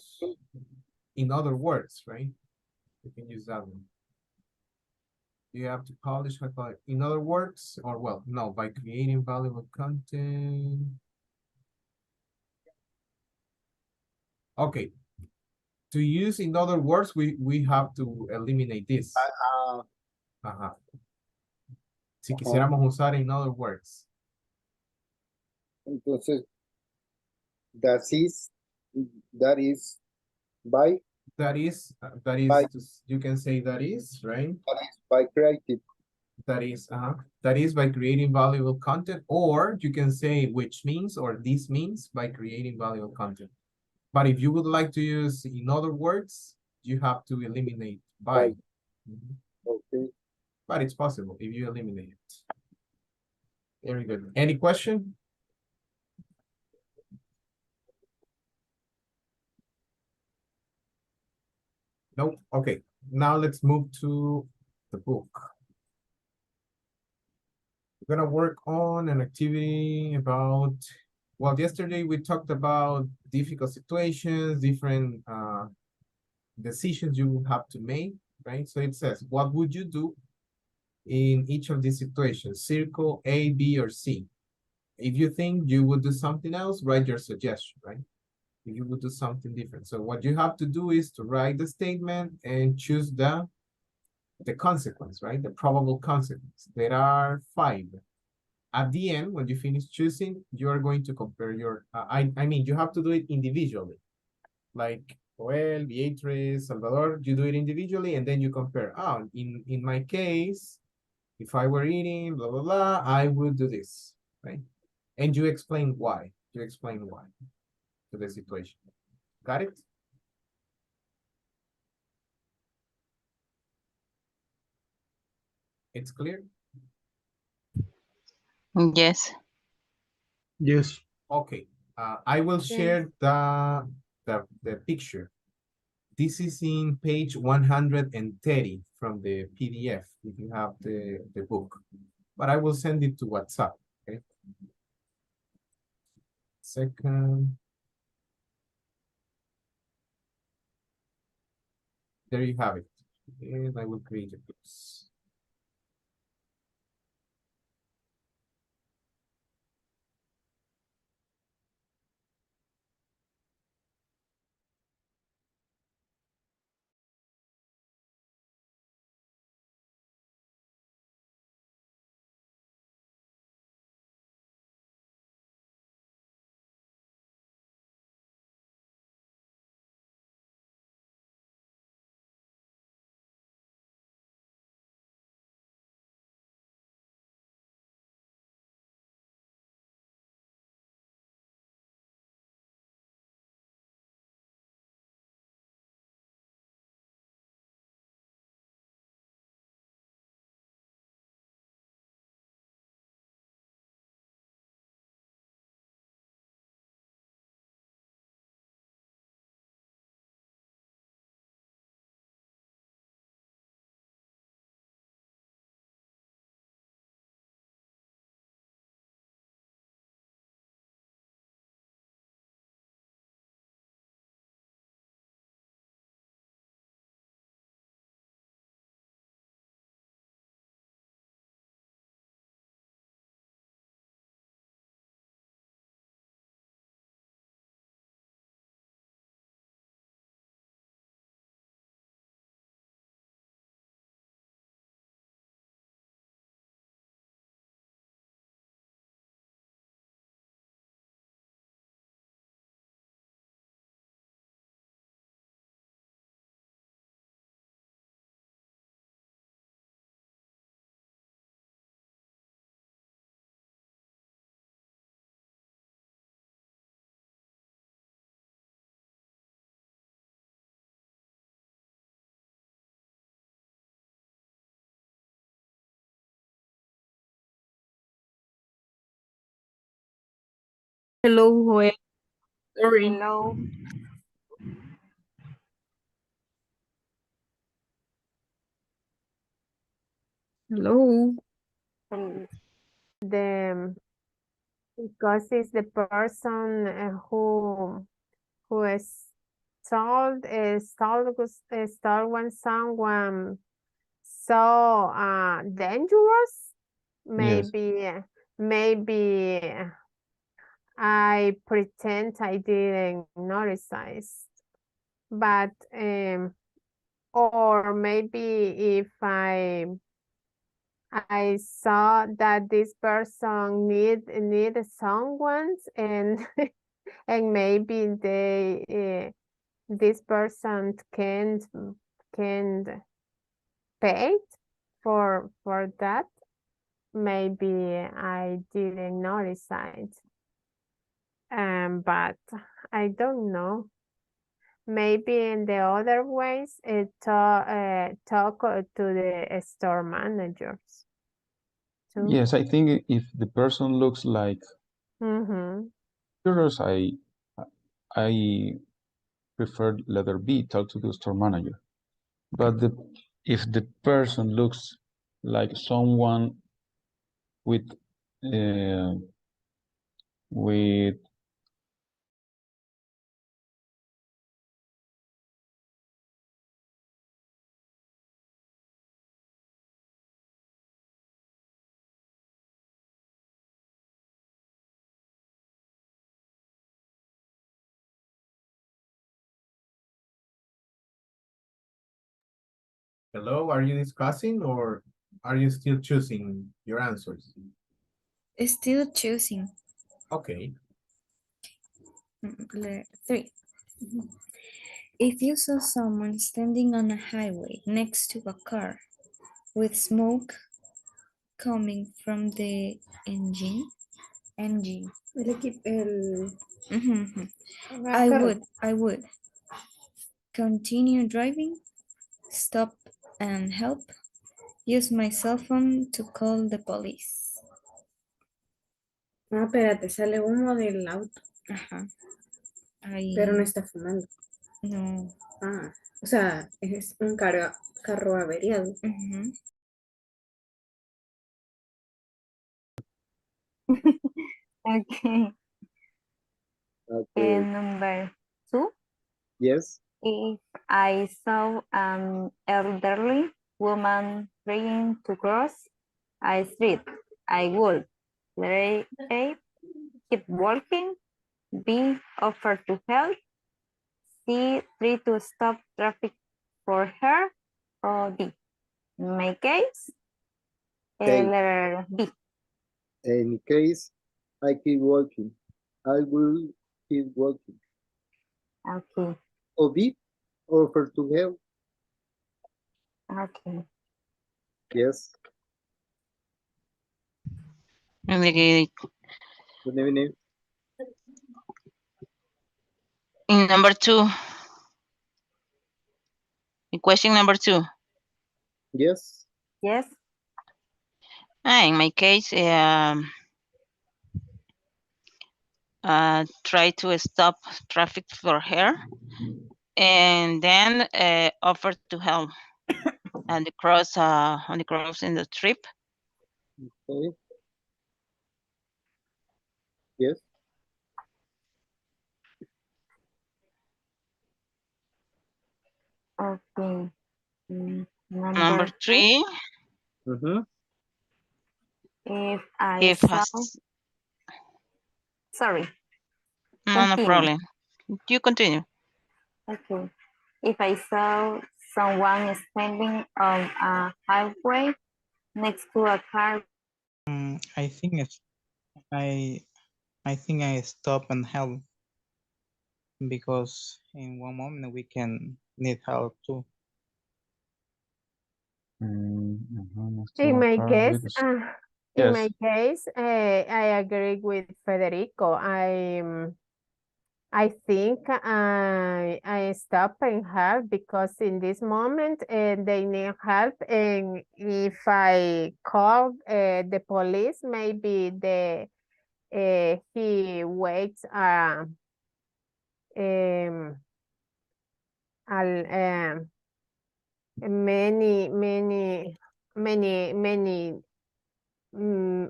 in other words, right? You can use that one. You have to publish high quality, in other words, or well, no, by creating valuable content. Okay. To use in other words, we have to eliminate this. Ajá. Si quisiéramos usar in other words. entonces, that is by, That is, By- you can say that is, right? by creative. That is by creating valuable content, or you can say which means, or this means by creating valuable content. But if you would like to use in other words, you have to eliminate by. Mhm. Okay. But it's possible if you eliminate it. Very good. Any question? Nope. Okay. Now let's move to the book. We're gonna work on an activity about, well, yesterday we talked about difficult situations, different decisions you have to make, right? So it says, what would you do in each of these situations? Circle A, B, or C. If you think you would do something else, write your suggestion, right? If you would do something different. So what you have to do is to write the statement and choose the consequence, right? The probable consequence. There are 5. At the end, when you finish choosing, you are going to compare your, I mean, you have to do it individually. Like Joel, Beatriz, Salvador, you do it individually and then you compare. Oh, in my case, if I were eating, blah, blah, blah, I would do this, right? And you explain why. You explain why to the situation. Got it? It's clear? Yes. yes. Okay. I will share the picture. This is in page 130 from the PDF, if you have the book. But I will send it to WhatsApp, okay? Second. There you have it. And I will create a piece. Hello, Joel. Sorry. Hello. Hello. The because it's the person who is told when someone so dangerous. Yes. Maybe I pretend I didn't notice it, but or maybe if I saw that this person need someone and and maybe this person can't pay for that. Maybe I didn't notice it. But I don't know. Maybe in the other ways, talk to the store managers too. Yes, I think if the person looks like yours, I prefer letter B, talk to the store manager. But if the person looks like someone with with Hello, are you discussing or are you still choosing your answers? Still choosing. Okay. Letter 3. If you saw someone standing on a highway next to a car with smoke coming from the engine. I would continue driving, stop and help, use my cell phone to call the police. No, espérate, sale humo del auto, Ajá. pero no está fumando. No. Ah, o sea, es un carro averiado. Ujú. Okay. Okay. Number 2. Yes. If I saw an elderly woman trying to cross a street, I would letter A, keep walking, B, offer to help, C, try to stop traffic for her, or D. In my case, Okay. letter B. In case I keep walking, I will keep walking. Okay. Or B, offer to help. Okay. Yes. Okay. Good evening. In number 2. In question number 2. Yes. Yes. In my case, try to stop traffic for her and then offer to help on the cross in the trip. Okay. Yes. Okay. Number 3. If I If saw, has, sorry. no Continue. problem. You continue. Okay. If I saw someone standing on a highway next to a car. I think I stop and help because in one moment we can need help too. In my case, I agree with Federico. I think I stop and help because in this moment they need help, and if I call the police, maybe he waits many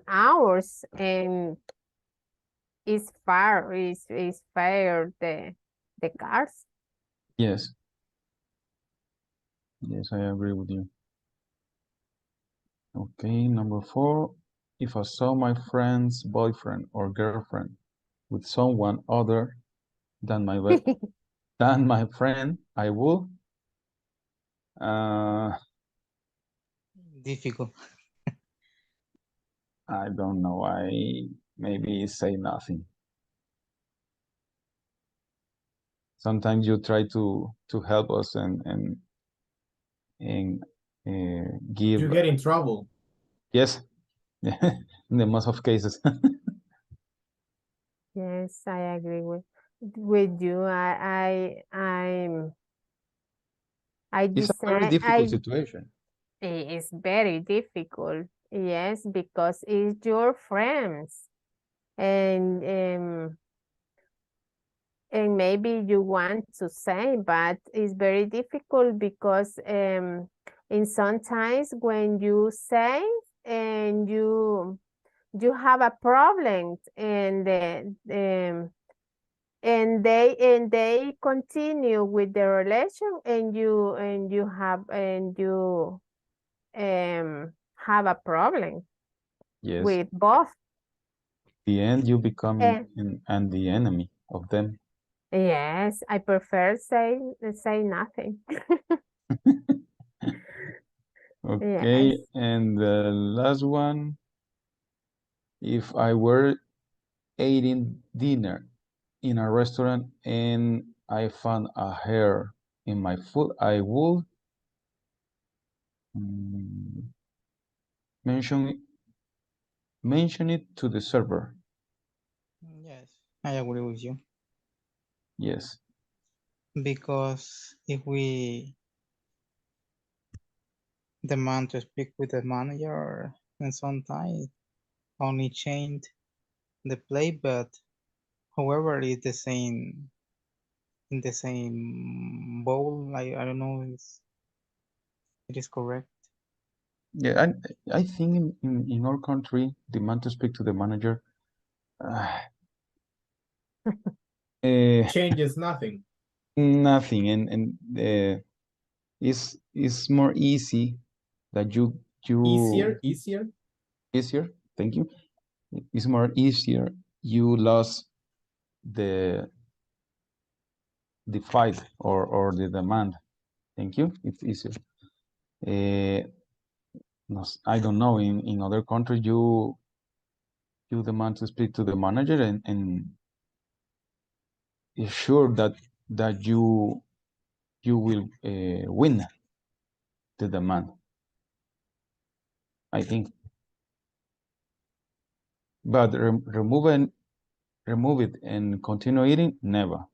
hours, and is far is far the cars. Yes. Yes, I agree with you. Okay, number 4. If I saw my friend's boyfriend or girlfriend with someone other than than my friend, I would Difficult. I don't know. I maybe say nothing. Sometimes you try to help us and give. You get in trouble. Yes, in the most of cases. Yes, I agree with you. I It's a very decide difficult situation. it's very difficult. Yes, because it's your friends, and maybe you want to say, but it's very difficult because in sometimes when you say and you have a problem, and they continue with the relation, and you have a problem Yes. with both. The end, you become And and the enemy of them. yes, I prefer say nothing. Okay, Yes. and the last one, if I were eating dinner in a restaurant and I found a hair in my food, I would mm, mention mention it to the server. Yes, I agree with you. Yes. Because if we demand to speak with the manager, and sometimes only change the play, but however, it's the same in the same bowl. I don't know if it is correct. Yeah, I think in our country, demand to speak to the manager Changes nothing. nothing, and it's more easy that Easier. easier. Thank you. It's more easier. You lost the fight or the demand. Thank you. It's easier. No, I don't know. In other countries, you demand to speak to the manager, and it's sure that you will win the demand. I think. But remove it and continue eating, never.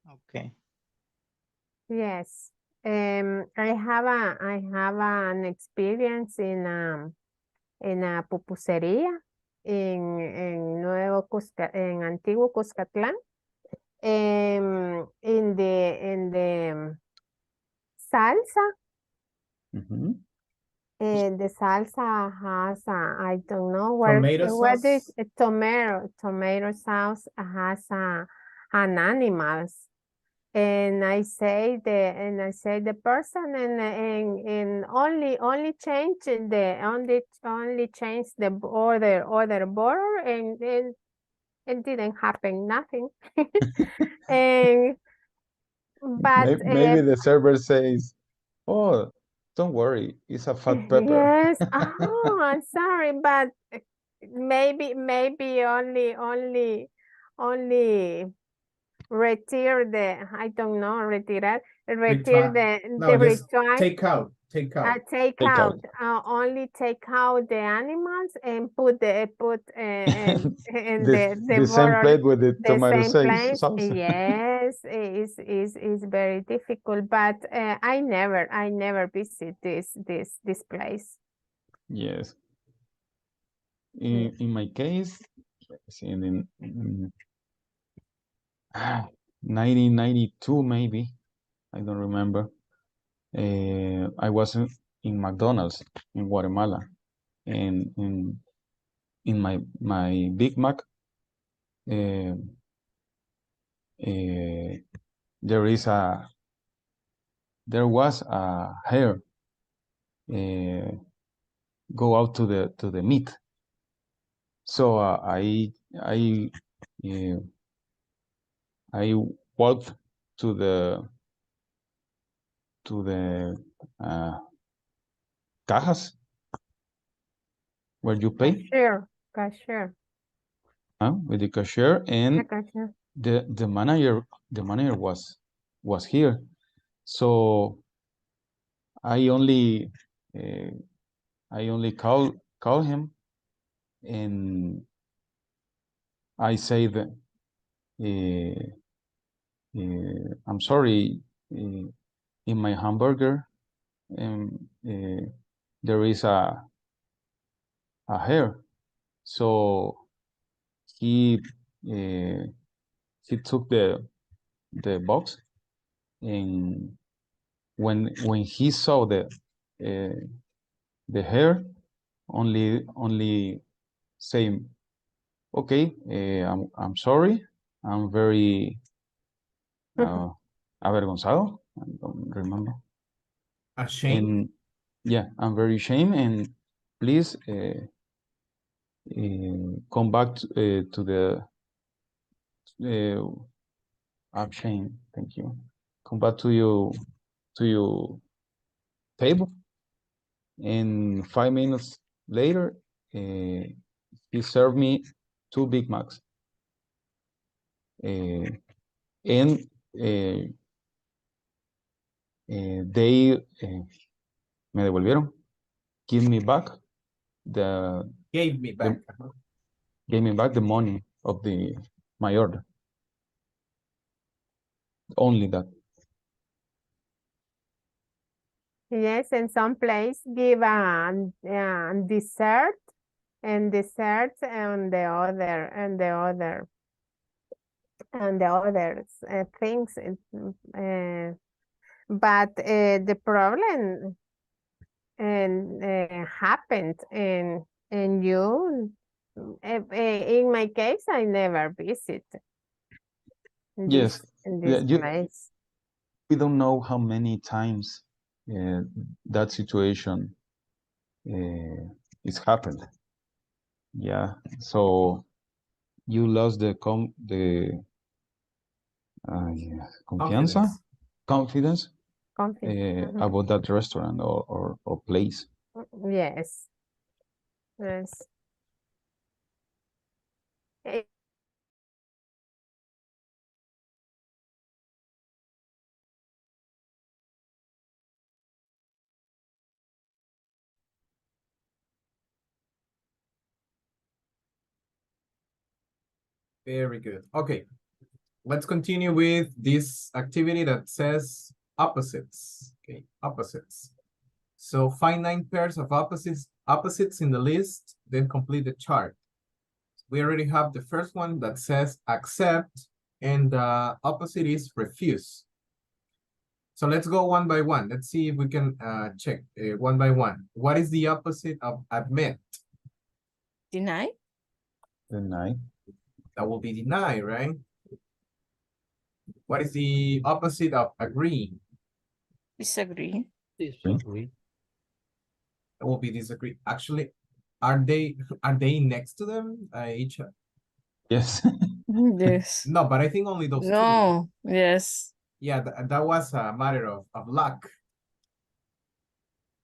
Okay. Yes. I have an experience in a pupusería en Antiguo Cuscatlán. In the salsa, the salsa has I don't know Tomato what is sauce. tomato sauce has an animals. And I say the person, and only change the order border, and it didn't happen nothing. And but Maybe the server says, "Oh, don't worry, it's a fat pepper." yes, oh, I'm sorry, but maybe only Retire the, I don't know, retire Retire. No, the just retire. take out. Take out. Take Take out. out. Only take out the animals and put in the The same border, plate with the the tomato same place. sauce. Yes, is very difficult. But I never visit this place. Yes. Mm. In my case, in 1992 maybe, I don't remember. I was in McDonald's in Guatemala, and in my Big Mac, there was a hair go out to the meat. So I walked to the cajas where you pay Cashier. with the cashier, and The cashier. the manager was here. So I only call him, and I say that I'm sorry, in my hamburger there is a hair. So he took the box, and when he saw the hair, only say, okay, I'm sorry, I'm very avergonzado, I don't remember. Ashamed? And yeah, I'm very ashamed, and please come back to the I'm ashamed, thank you. Come back to your table. And 5 minutes later, he served me 2 Big Macs. And they me devolvieron, gave me back the Gave me back. gave me back the money of my order. Only that. Yes, and some place give a dessert and desserts and the others things. But the problem happened and you in my case I never visit Yes, this place. we don't know how many times that situation is happened. Yeah, so you lost the confianza, confidence about that restaurant or place. Yes. Yes. Very good. Okay, let's continue with this activity that says opposites. Okay, opposites. So find 9 pairs of opposites in the list, then complete the chart. We already have the first one that says accept, and the opposite is refuse. So let's go one by one. Let's see if we can check one by one. What is the opposite of admit? Deny. Deny. That will be deny, right? What is the opposite of agree? Disagree. Disagree. That will be disagree. Actually, are they next to them? Each Yes. No, but I think only those two. No, yes. Yeah, that was a matter of luck.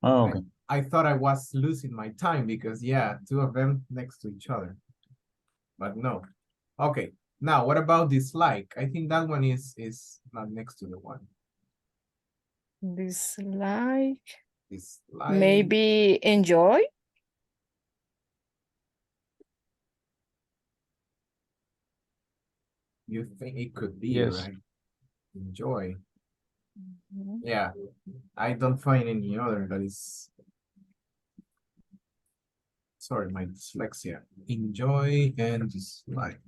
Oh, okay. I thought I was losing my time because, yeah, 2 of them next to each other. But no. Okay, Now, what about dislike? I think that one is not next to the one. Dislike. Dislike. Maybe enjoy. You think it could be, Yes. right? Enjoy. Mhm. Yeah, I don't find any other that is. Sorry, my dyslexia. Enjoy and dislike.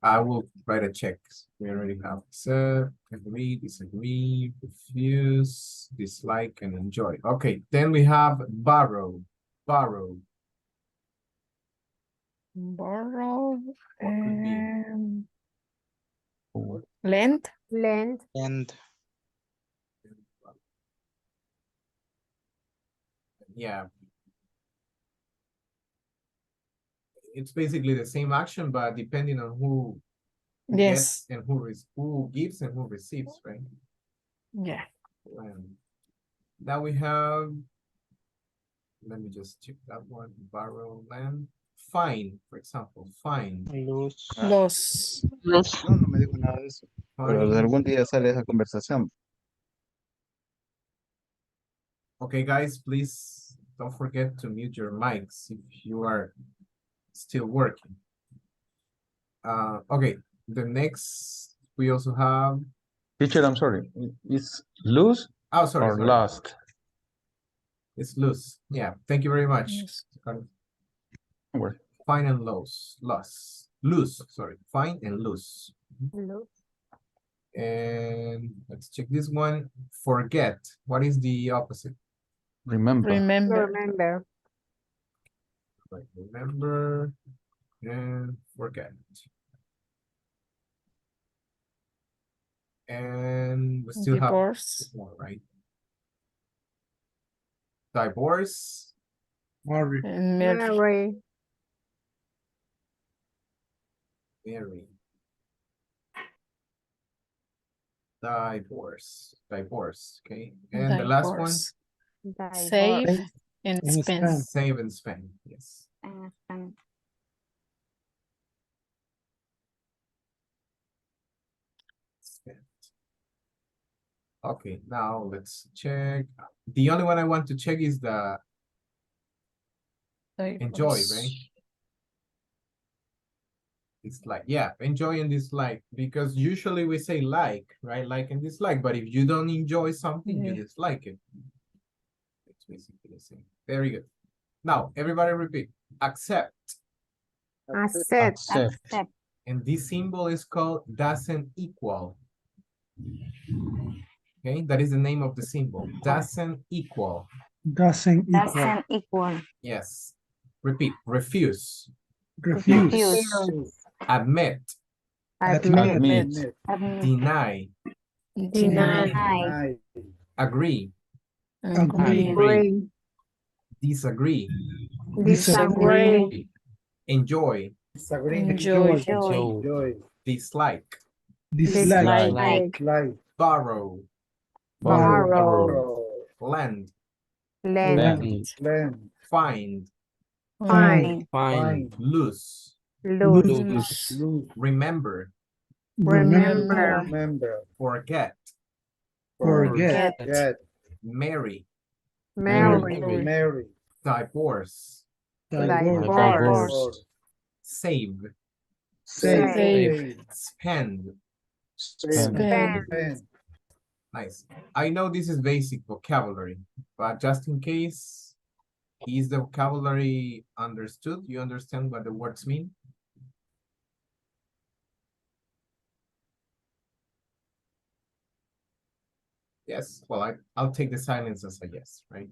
I will write a check. We already have accept, agree, disagree, refuse, dislike, and enjoy. Okay, then we have borrow. Borrow. Borrow. What could be? Lend. Lend. And Yeah. It's basically the same action, but depending on who Yes. gets and who gives and who receives, right? Yeah. Now we have, let me just check that one. Borrow, lend, fine, for example, fine. lose. Los. Los. No, no me dijo nada de eso. Pero Fine. algún día sale esa conversación. Okay, guys, please don't forget to mute your mics if you are still working. Okay, the next we also have. Teacher, I'm sorry. It's lose Oh, sorry, or sorry. lost? It's loose. Yeah, thank you very much. Yes. Word. Fine and loose. Loose, sorry. Fine and loose. Loose. And let's check this one. Forget. What is the opposite? Remember. Remember. Remember. Right, remember and forget. And we still Divorce. have more, right? Divorce. Marry. And marry. Marry. Marry. Divorce. Divorce. Okay. And the last one. Divorce. Divorce. Save and spend. Save and spend. Yes. Spend. Okay, now let's check. The only one I want to check is the enjoy, right? Dislike. Yeah, enjoy and dislike. Because usually we say like, right? Like and dislike. But if you don't enjoy something, you dislike it. It's basically the same. Very good. Now, everybody repeat. Accept. Accept. Accept. And this symbol is called doesn't equal. Okay, that is the name of the symbol. Doesn't equal. Doesn't Doesn't equal. Yes. Repeat. Refuse. Refuse. Admit. Admit. Admit. Deny. Deny. Deny. Agree. Agree. Disagree. Disagree. Enjoy. Enjoy. Joy. Dislike. Dislike. Borrow. Borrow. Lend. Lend. Find. Find. Lose. Lose. Remember. Remember. Forget. Forget. Marry. Marry. Divorce. Divorce. Save. Save. Spend. Spend. Nice. I know this is basic vocabulary, but just in case, is the vocabulary understood? You understand what the words mean? Yes. Well, I'll take the silence as a yes, right?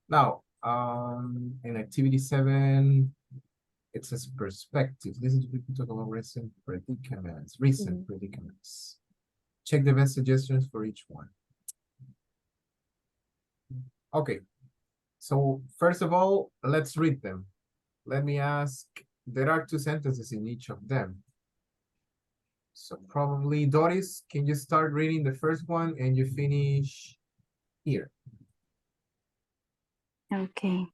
Now, in activity 7, it says perspective. This is we can talk about recent predicaments. Predicaments. Check the best suggestions for each one. Okay. So first of all, let's read them. Let me ask, there are 2 sentences in each of them. So probably Doris, can you start reading the first one and you finish here? Okay.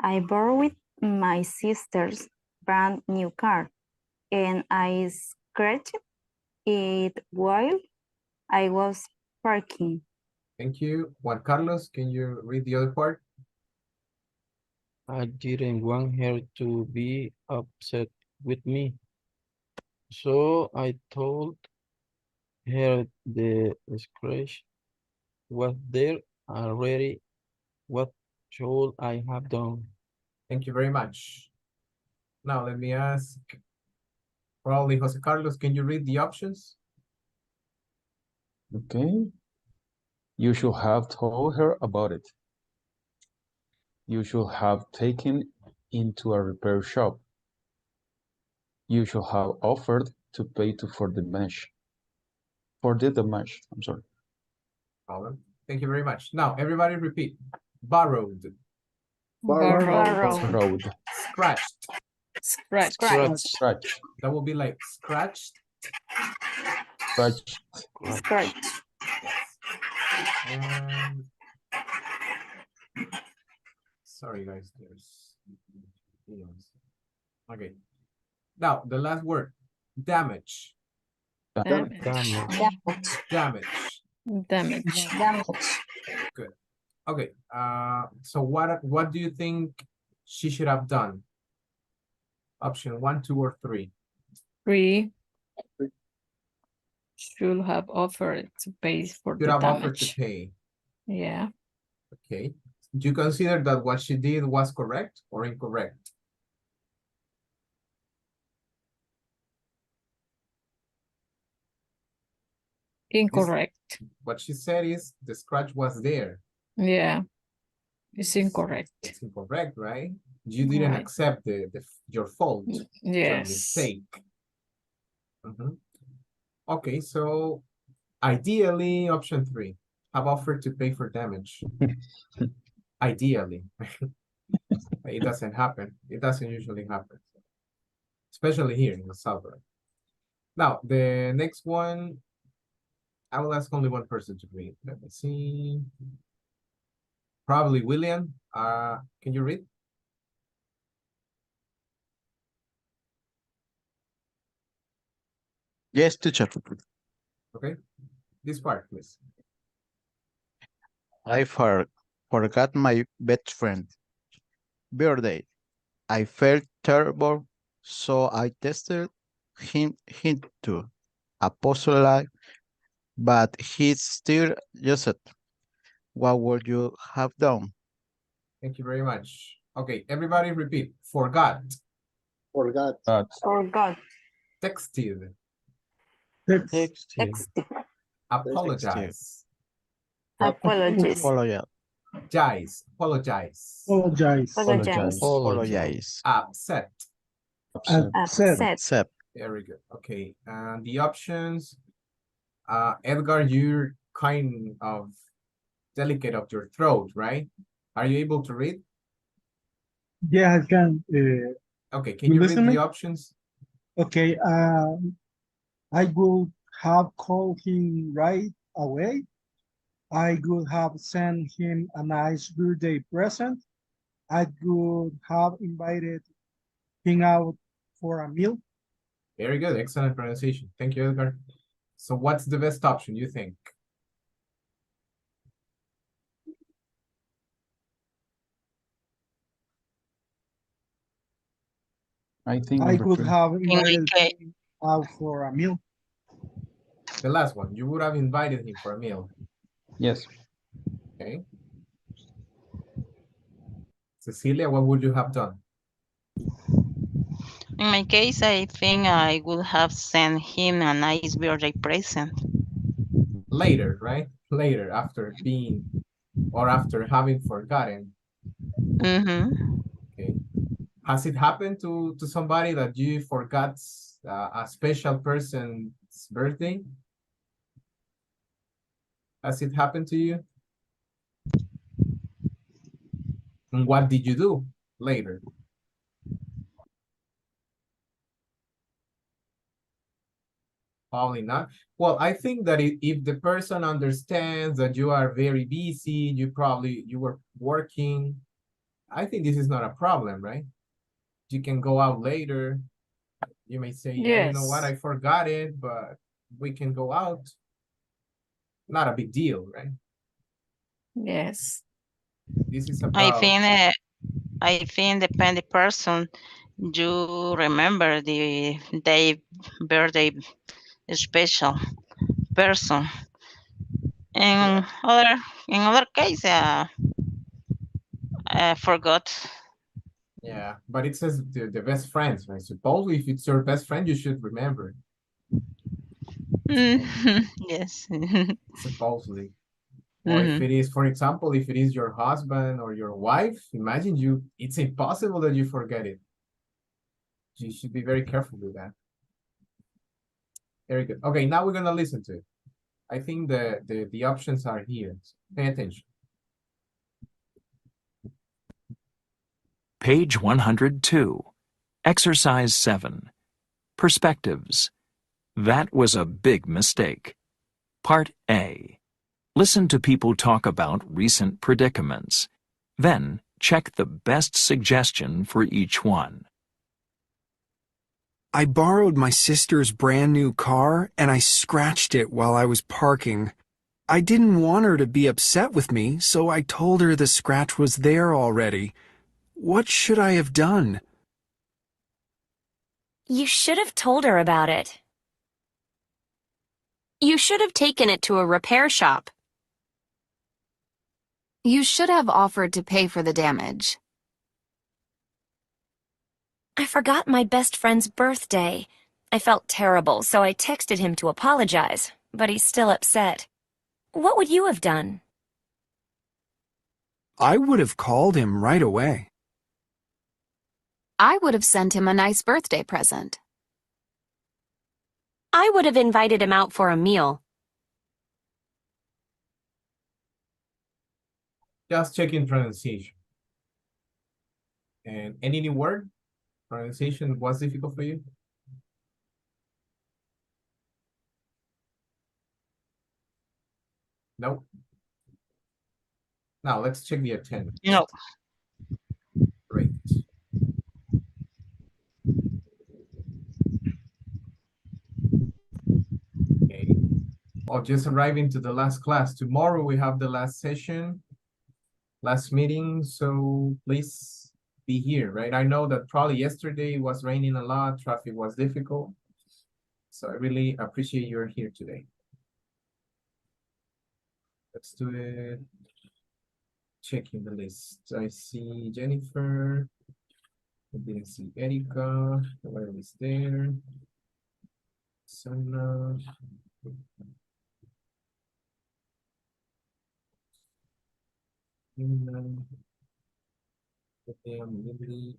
I borrowed my sister's brand new car. and I scratched it while I was parking. Thank you. Juan Carlos, can you read the other part? I didn't want her to be upset with me. So I told her the scratch was there already. What should I have done? Thank you very much. Now let me ask, probably Jose Carlos, can you read the options? Okay. You should have told her about it. You should have taken into a repair shop. You should have offered to pay for the mesh. For the damage, I'm sorry. Problem. Thank you very much. Now everybody repeat. Borrowed, Borrow. Road. scratched. Scratch. Scratch. That will be like scratched. Scratch. Scratch. And sorry guys, there's okay. Now the last word, damage. Damage. Damage. Damage. Good. Okay. So what do you think she should have done? Option 1, 2, or 3. 3. Should have offered to pay for Should the have offered to damage. pay. Yeah. Okay. Do you consider that what she did was correct or incorrect? Incorrect. What she said is the scratch was there. Yeah. It's incorrect. It's incorrect, right? You didn't Right. accept your fault, your Yes. mistake. Okay, so ideally, option 3, have offered to pay for damage. Ideally. It doesn't happen. It doesn't usually happen. Especially here in El Salvador. Now, the next one, I will ask only one person to read. Let me see. Probably William. Can you read? Yes, teacher. Okay. This part, please. I forgot my best friend birthday. I felt terrible, so I tested him to apologize, but he still used it. What would you have done? Thank you very much. Okay, everybody repeat. Forgot. Forgot. Forgot. Texted. Texted. Apologize. Apologies. Apologize. Apologize. Apologize. Upset. Upset. Accept. Very good. Okay, and the options. Edgar, you're kind of delicate of your throat, right? Are you able to read? Yeah, I can. Okay, can you read listen the me? options? Okay, I would have called him right away. I would have sent him a nice birthday present. I would have invited him out for a meal. Very good. Excellent pronunciation. Thank you, Edgar. So what's the best option, you think? I think I number would 3. have In my invited case, him out for a meal. The last one. You would have invited him for a meal. Yes. Okay. Cecilia, what would you have done? in my case, I think I would have sent him a nice birthday present. Later, right? Later, after being or after having forgotten. Okay. Has it happened to somebody that you forgot a special person's birthday? Has it happened to you? And what did you do later? Probably not. Well, I think that if the person understands that you are very busy, you were working, I think this is not a problem, right? You can go out later. You may say, yeah, you know what, Yes. I forgot it, but we can go out. Not a big deal, right? Yes. This is I about, think I think depend the person. You remember the day birthday special person. yeah, In other case, I forgot. yeah, but it says the best friends, right? Supposedly, if it's your best friend, you should remember, Yes. supposedly. Or if Mhm. it is, for example, if it is your husband or your wife, imagine it's impossible that you forget it. You should be very careful with that. Very good. Okay, now we're gonna listen to it. I think the options are here. So pay attention. Page 102. Exercise 7. Perspectives. That was a big mistake. Part A. Listen to people talk about recent predicaments. Then, check the best suggestion for each one. I borrowed my sister's brand new car and I scratched it while I was parking. I didn't want her to be upset with me, so I told her the scratch was there already. What should I have done? You should have told her about it. You should have taken it to a repair shop. You should have offered to pay for the damage. I forgot my best friend's birthday. I felt terrible, so I texted him to apologize, but he's still upset. What would you have done? I would have called him right away. I would have sent him a nice birthday present. I would have invited him out for a meal. Just checking pronunciation. And any new word? Pronunciation was difficult for you? No. Now let's check the attendance. No. Great. Okay. Oh, just arriving to the last class. Tomorrow we have the last session, last meeting, so please be here, right? I know that probably yesterday it was raining a lot, traffic was difficult. So I really appreciate you're here today. Let's do it. Checking the list. I see Jennifer. I didn't see Erika. Where is there? Sana. Nina. Lily.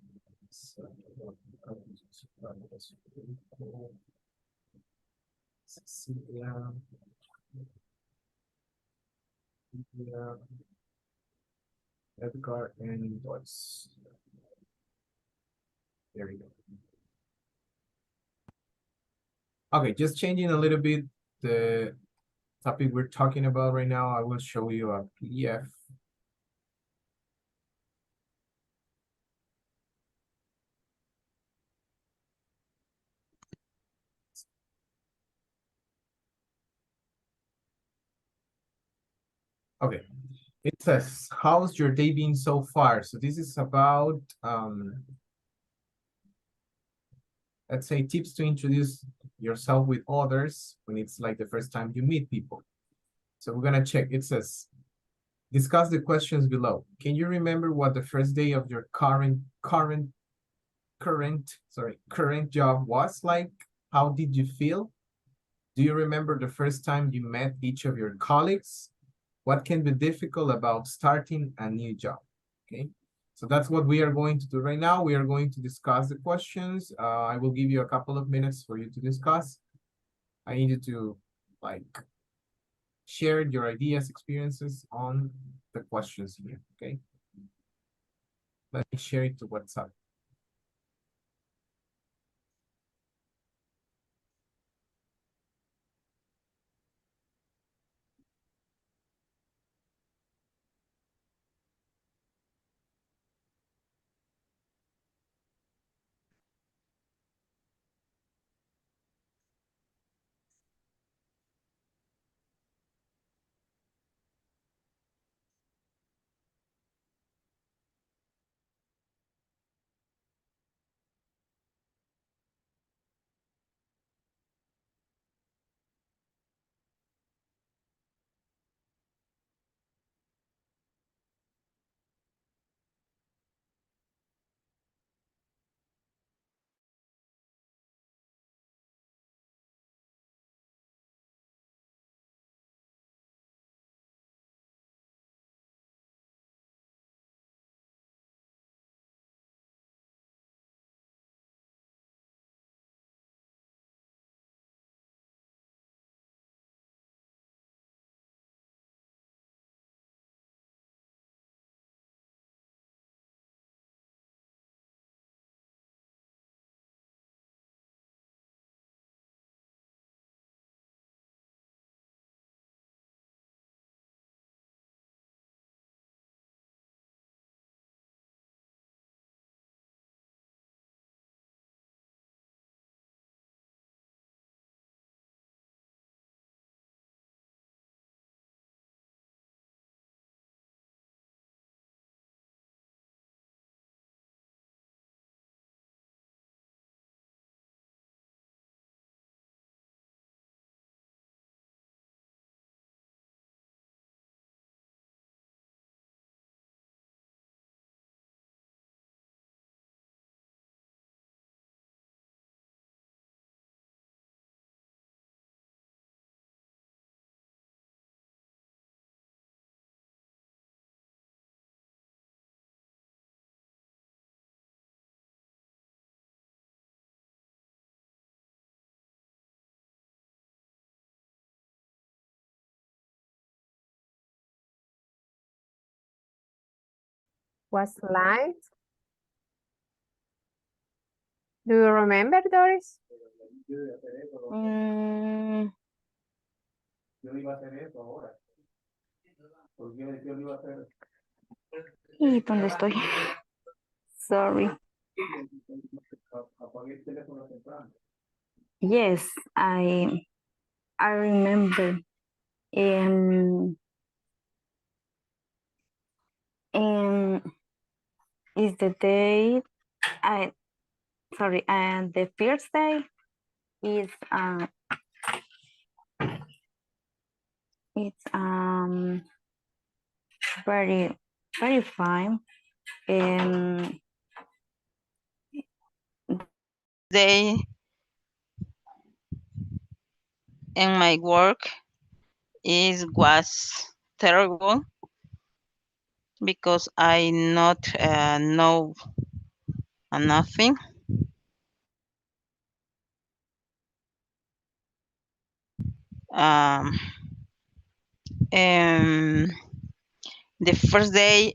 Cecilia. Cecilia. Edgar and Joyce. There we go. Okay, just changing a little bit the topic we're talking about right now. I will show you a PDF. Okay, it says, how's your day been so far? So this is about, let's say, tips to introduce yourself with others when it's like the first time you meet people. So we're gonna check. It says, discuss the questions below. Can you remember what the first day of your current job was like? How did you feel? Do you remember the first time you met each of your colleagues? What can be difficult about starting a new job? Okay, so that's what we are going to do right now. We are going to discuss the questions. I will give you a couple of minutes for you to discuss. I need you to like share your ideas, experiences on the questions here, okay? Let me share it to WhatsApp. Was light. Do you remember, Doris? Mm, ¿Y dónde estoy? Sorry. Yes, I remember. Um, is the day and the first day is it's very very fine. They in my work was terrible because I not know nothing. Um, and the first day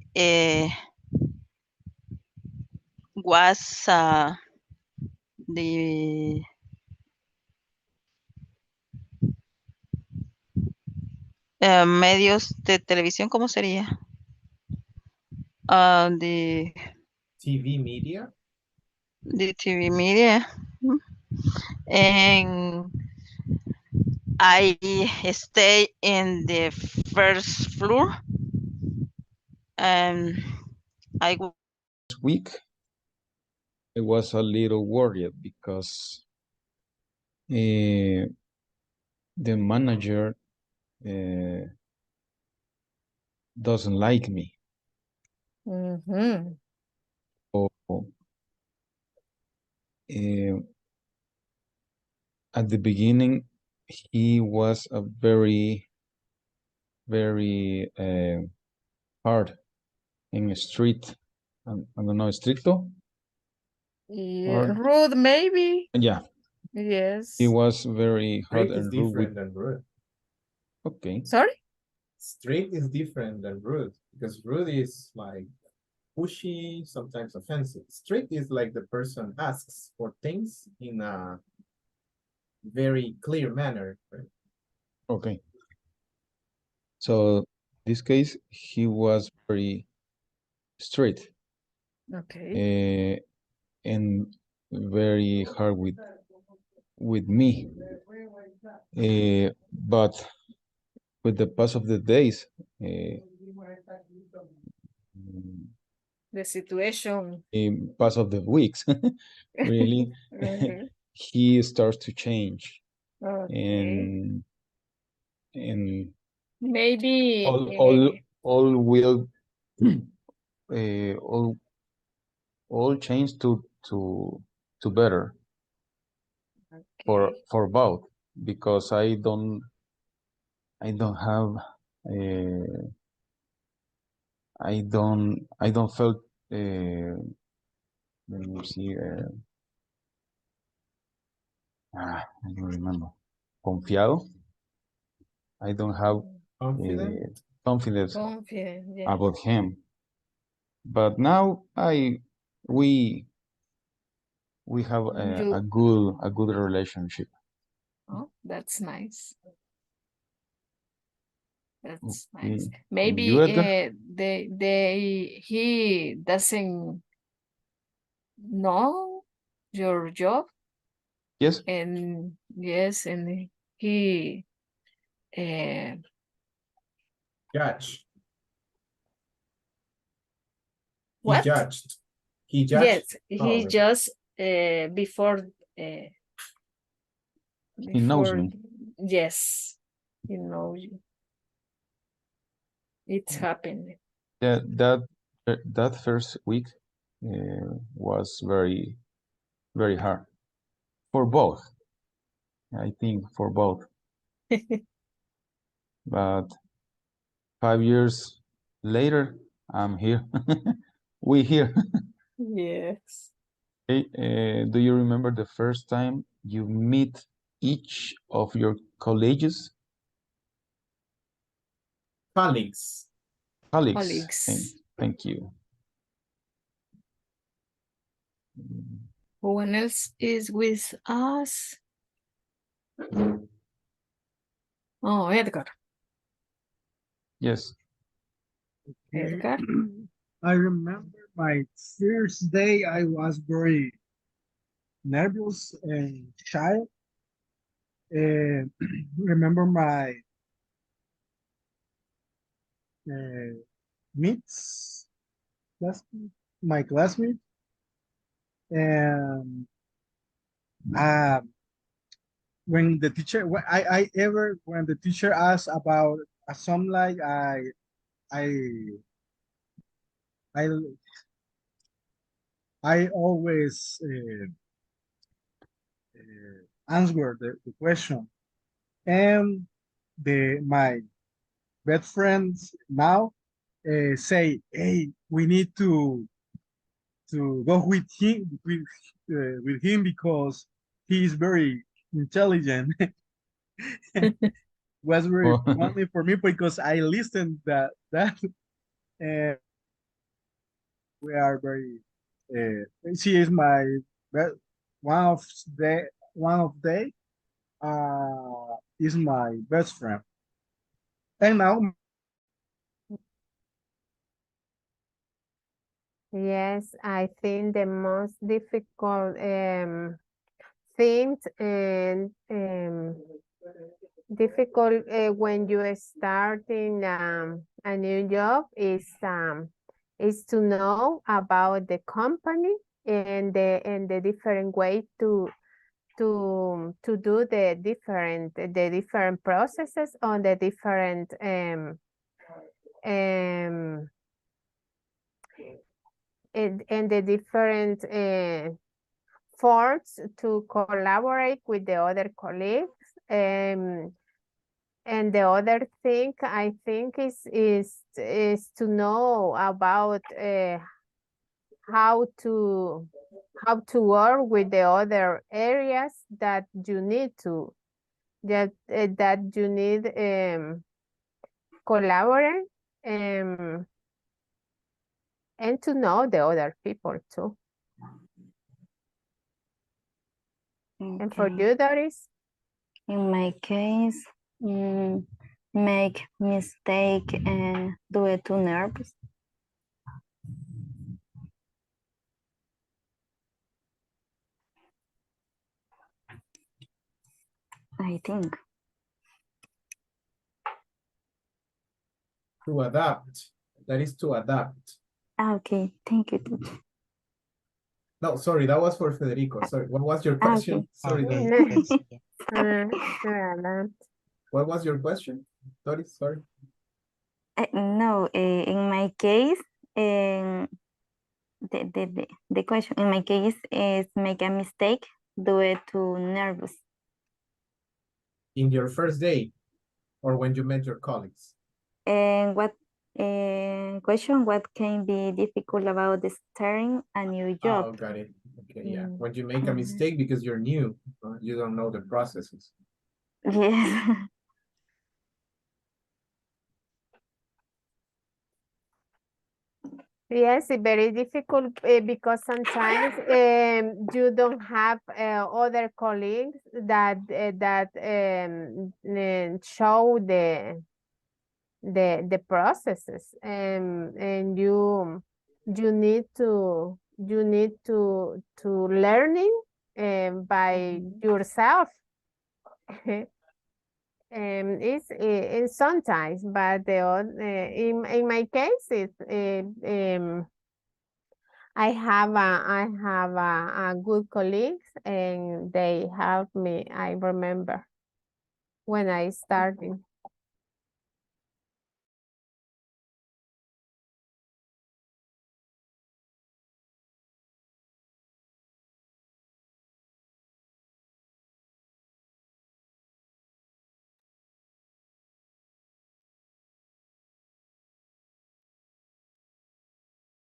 was the medios de televisión, ¿cómo sería? The TV media. The TV media. And I stay in the first floor. And This week, I was a little worried because the manager doesn't like me. Mm-hmm. So, at the beginning, he was a very, very hard and strict. I don't know, stricto? Yeah, Hard. rude, maybe. Yeah, Yes. he was very hard Strict is and rude with. different than rude. Okay. Sorry? Strict is different than rude because rude is like pushy, sometimes offensive. Strict is like the person asks for things in a very clear manner. Right? Okay. So this case, he was very strict. Okay. And very hard with me. But with the pass of the days, The situation. in pass of the weeks, really, Mhm. he starts to change, Okay. and Maybe all will all change to better for both, because I don't have I don't felt let me see I don't remember, confiado. I don't have confidence confident, yeah. about him. But now we have a good relationship. Oh, that's nice. That's Okay. nice. And Maybe you, Edgar? he doesn't know your job. Yes. And yes, and he Judge. What? He judged. He judged. Yes, he probably. just before He knows me. Yes, he knows you. It's happened. That first week was very hard for both. I think for both. But 5 years later, I'm here. We here. Yes. Okay, do you remember the first time you meet each of your colleagues? Colleagues. Colleagues. Thank you. Who else is with us? Oh, Edgar. Yes. Edgar. I remember my first day. I was very nervous and shy. Remember my uh, meets, classmate, my classmate, and uh, when the teacher, when the teacher asked about a song, like I, I, I always answer the question, and my best friends now say, "Hey, we need to go with him because he is very intelligent." Was very Oh, funny for me because I listened that and we are very. She is my be- one of the one of they is my best friend, and now Yes, I think the most difficult thing and difficult when you are starting a new job is to know about the company and the different way to do the different processes on the different um and the different forms to collaborate with the other colleagues. And the other thing I think is to know about how to work with the other areas that you need to that you need collaborate and to know the other people too. And for Okay. you, Doris? In my case, make mistake and do it too nervous. I think. To adapt. That is to adapt. Okay, thank you. No, sorry, that was for Federico. Sorry, what was your question? Okay. Sorry, Doris. What was your question? Doris, sorry. No, in my case, the question in my case is make a mistake, do it too nervous. In your first day or when you met your colleagues? And what question? What can be difficult about starting a new job? Oh, got it. Okay, yeah. When you make a mistake because you're new, you don't know the processes. Yes. Yes, it's very difficult because sometimes you don't have other colleagues that show the processes and you need to learning by yourself. It's sometimes, but in my case, I have a good colleagues and they help me. I remember when I started.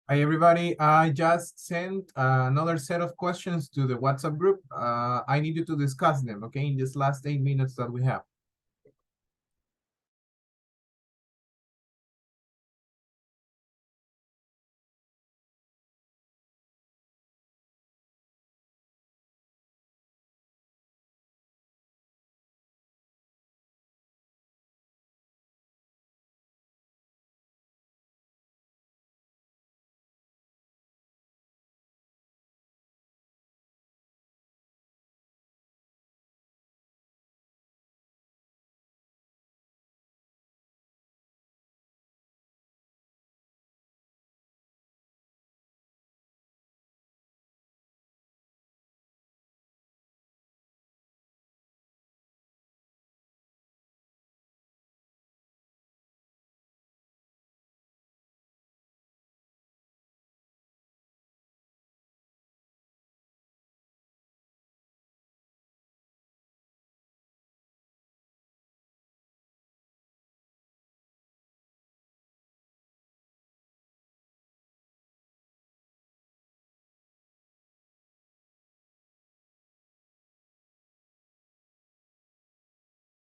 Hi, everybody. I just sent another set of questions to the WhatsApp group. I need you to discuss them, okay, in this last 8 minutes that we have.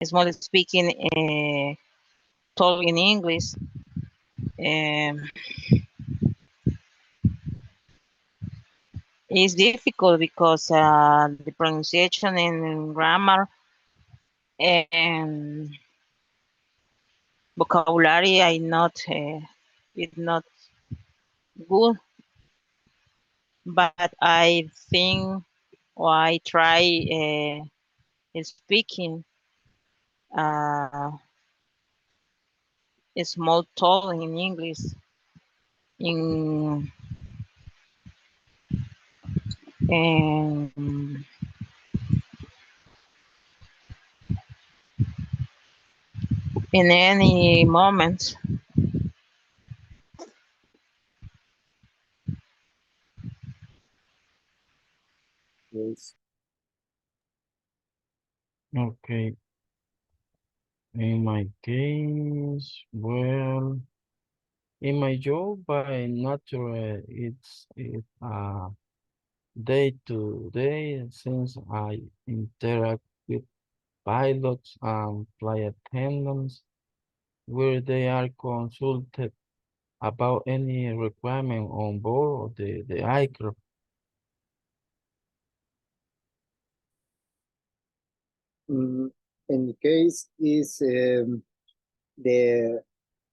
small speaking told in English. It's difficult because the pronunciation and grammar and vocabulary are not it's not good, but I think or I try speaking a small tone in English in in in any moment. Yes. Okay. In my case, well, in my job by nature, it's day to day since I interact with pilots and flight attendants where they are consulted about any requirement on board the aircraft. In the case is the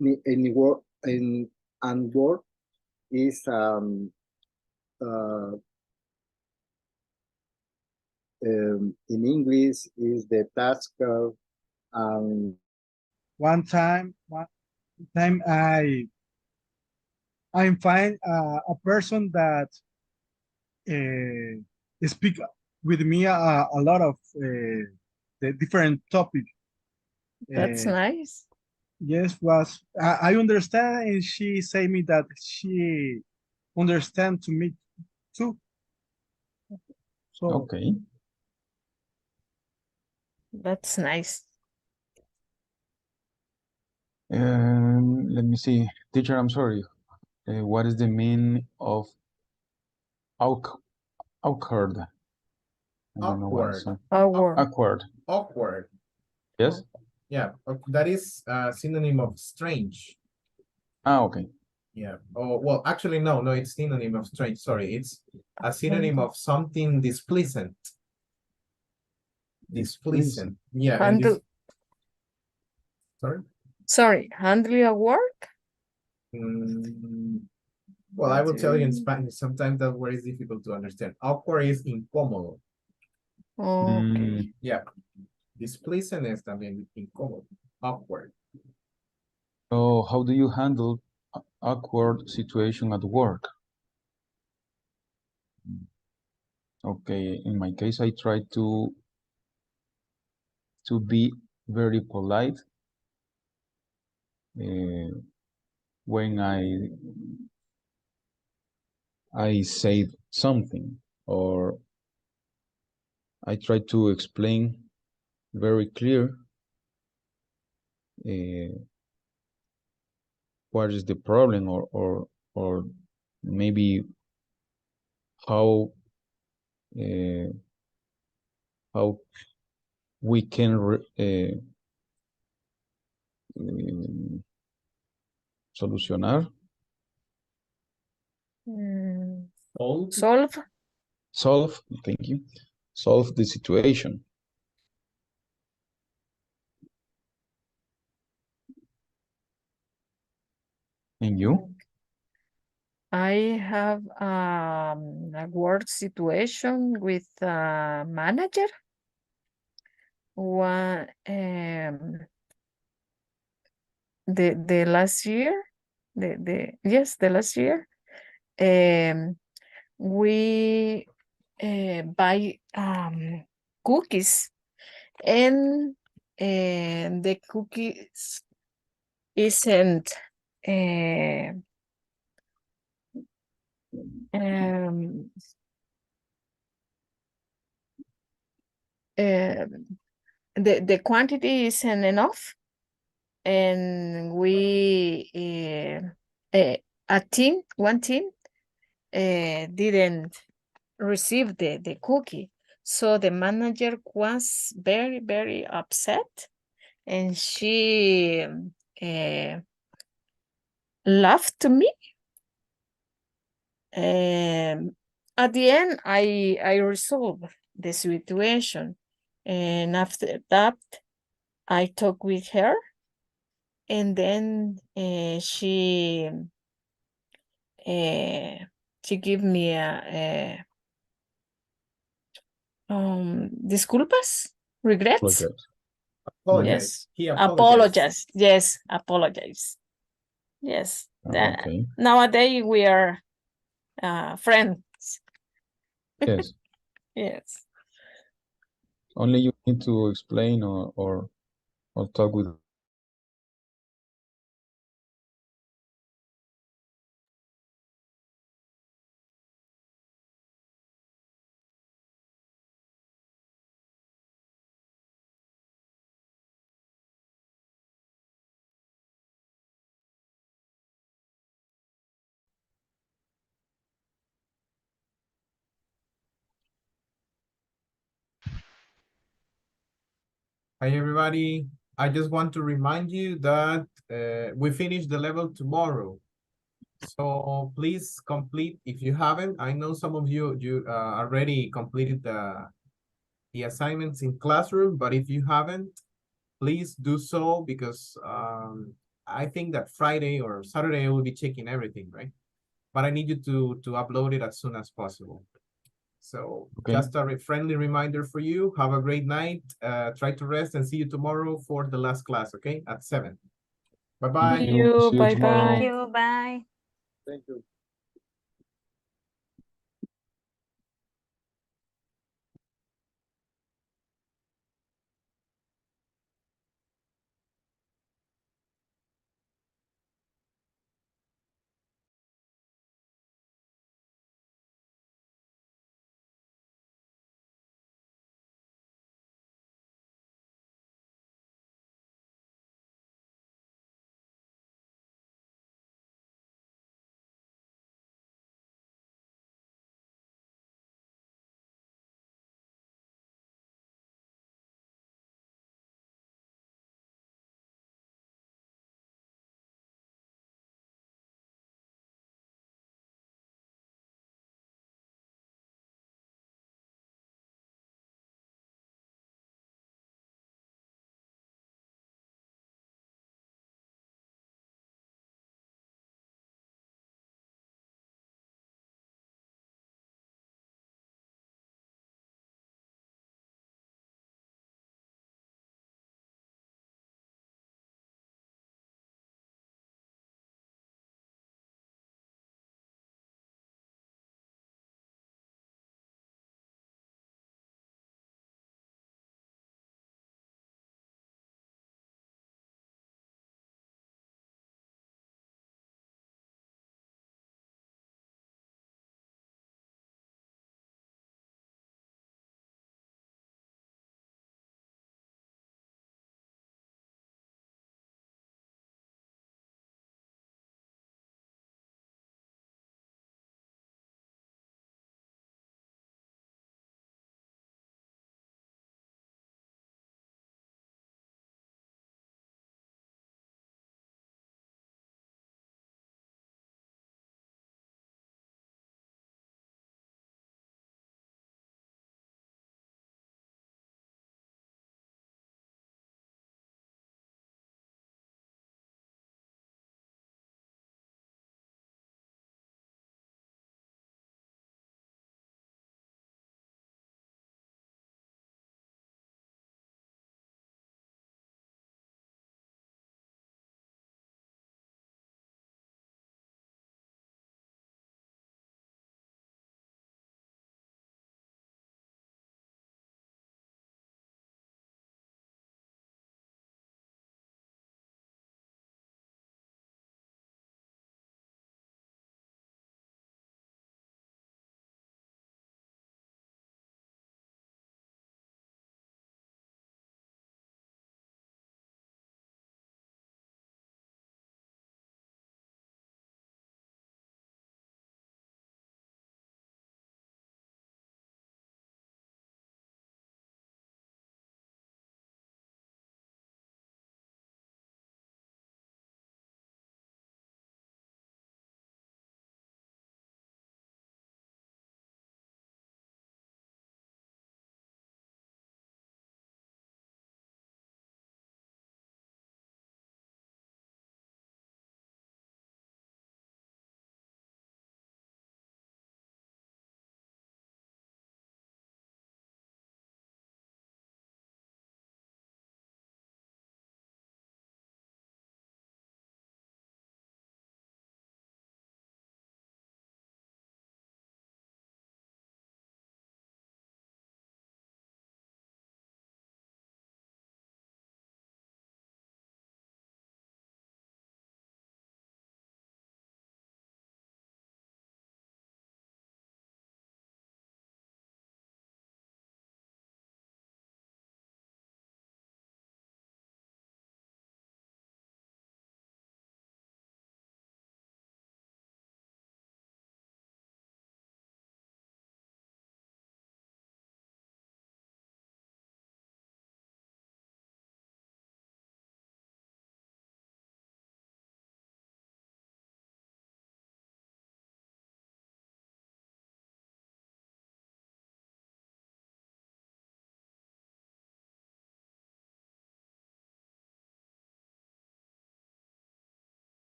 in work in and work is uh, in English is the tasker and one time I find a person that speak with me a lot of the different topic. That's nice. Yes, I understand, and she say me that she understand to me too. So Okay. That's nice. Let me see. Teacher, I'm sorry. What is the meaning of awkward? I don't know what it's awkward. Awkward. Yes? Yeah, that is a synonym of strange. Ah, okay. Yeah. Oh, well, actually, no, it's synonym of strange. Sorry, it's a synonym of something displeasant. Displeasant. Yeah, and this. Sorry? Sorry, handling a work? Well, I will tell you in Spanish. Sometimes that word is difficult to understand. Awkward is incómodo. Okay. Yeah. Displeasant es también incómodo. Awkward. So how do you handle awkward situation at work? Okay, in my case, I try to be very polite when I say something, or I try to explain very clear what is the problem, or maybe how we can solucionar. Solve. Thank you. Solve the situation. And you? I have a work situation with a manager. One the last year, the last year, we buy cookies, and the cookies isn't um, the quantity isn't enough, and we one team didn't receive the cookie, So the manager was very, very upset, and she laughed to me. At the end, I resolved the situation, and after that, I talked with her, and then she gave me a disculpas, regrets. Apologize. Yes, He apologize. Yes, apologize. Yes. Okay. Nowadays we are friends. Yes. Yes. Only you need to explain or talk with. Hi, everybody. I just want to remind you that we finish the level tomorrow. So please complete, if you haven't, I know some of you already completed the assignments in classroom, but if you haven't, please do so because I think that Friday or Saturday I will be checking everything, right? But I need you to upload it as soon as possible. So just a friendly reminder for you. Have a great night. Try to rest and see you tomorrow for the last class, okay? At 7. Bye-bye. See you. Bye-bye. Thank you. Bye. Thank you.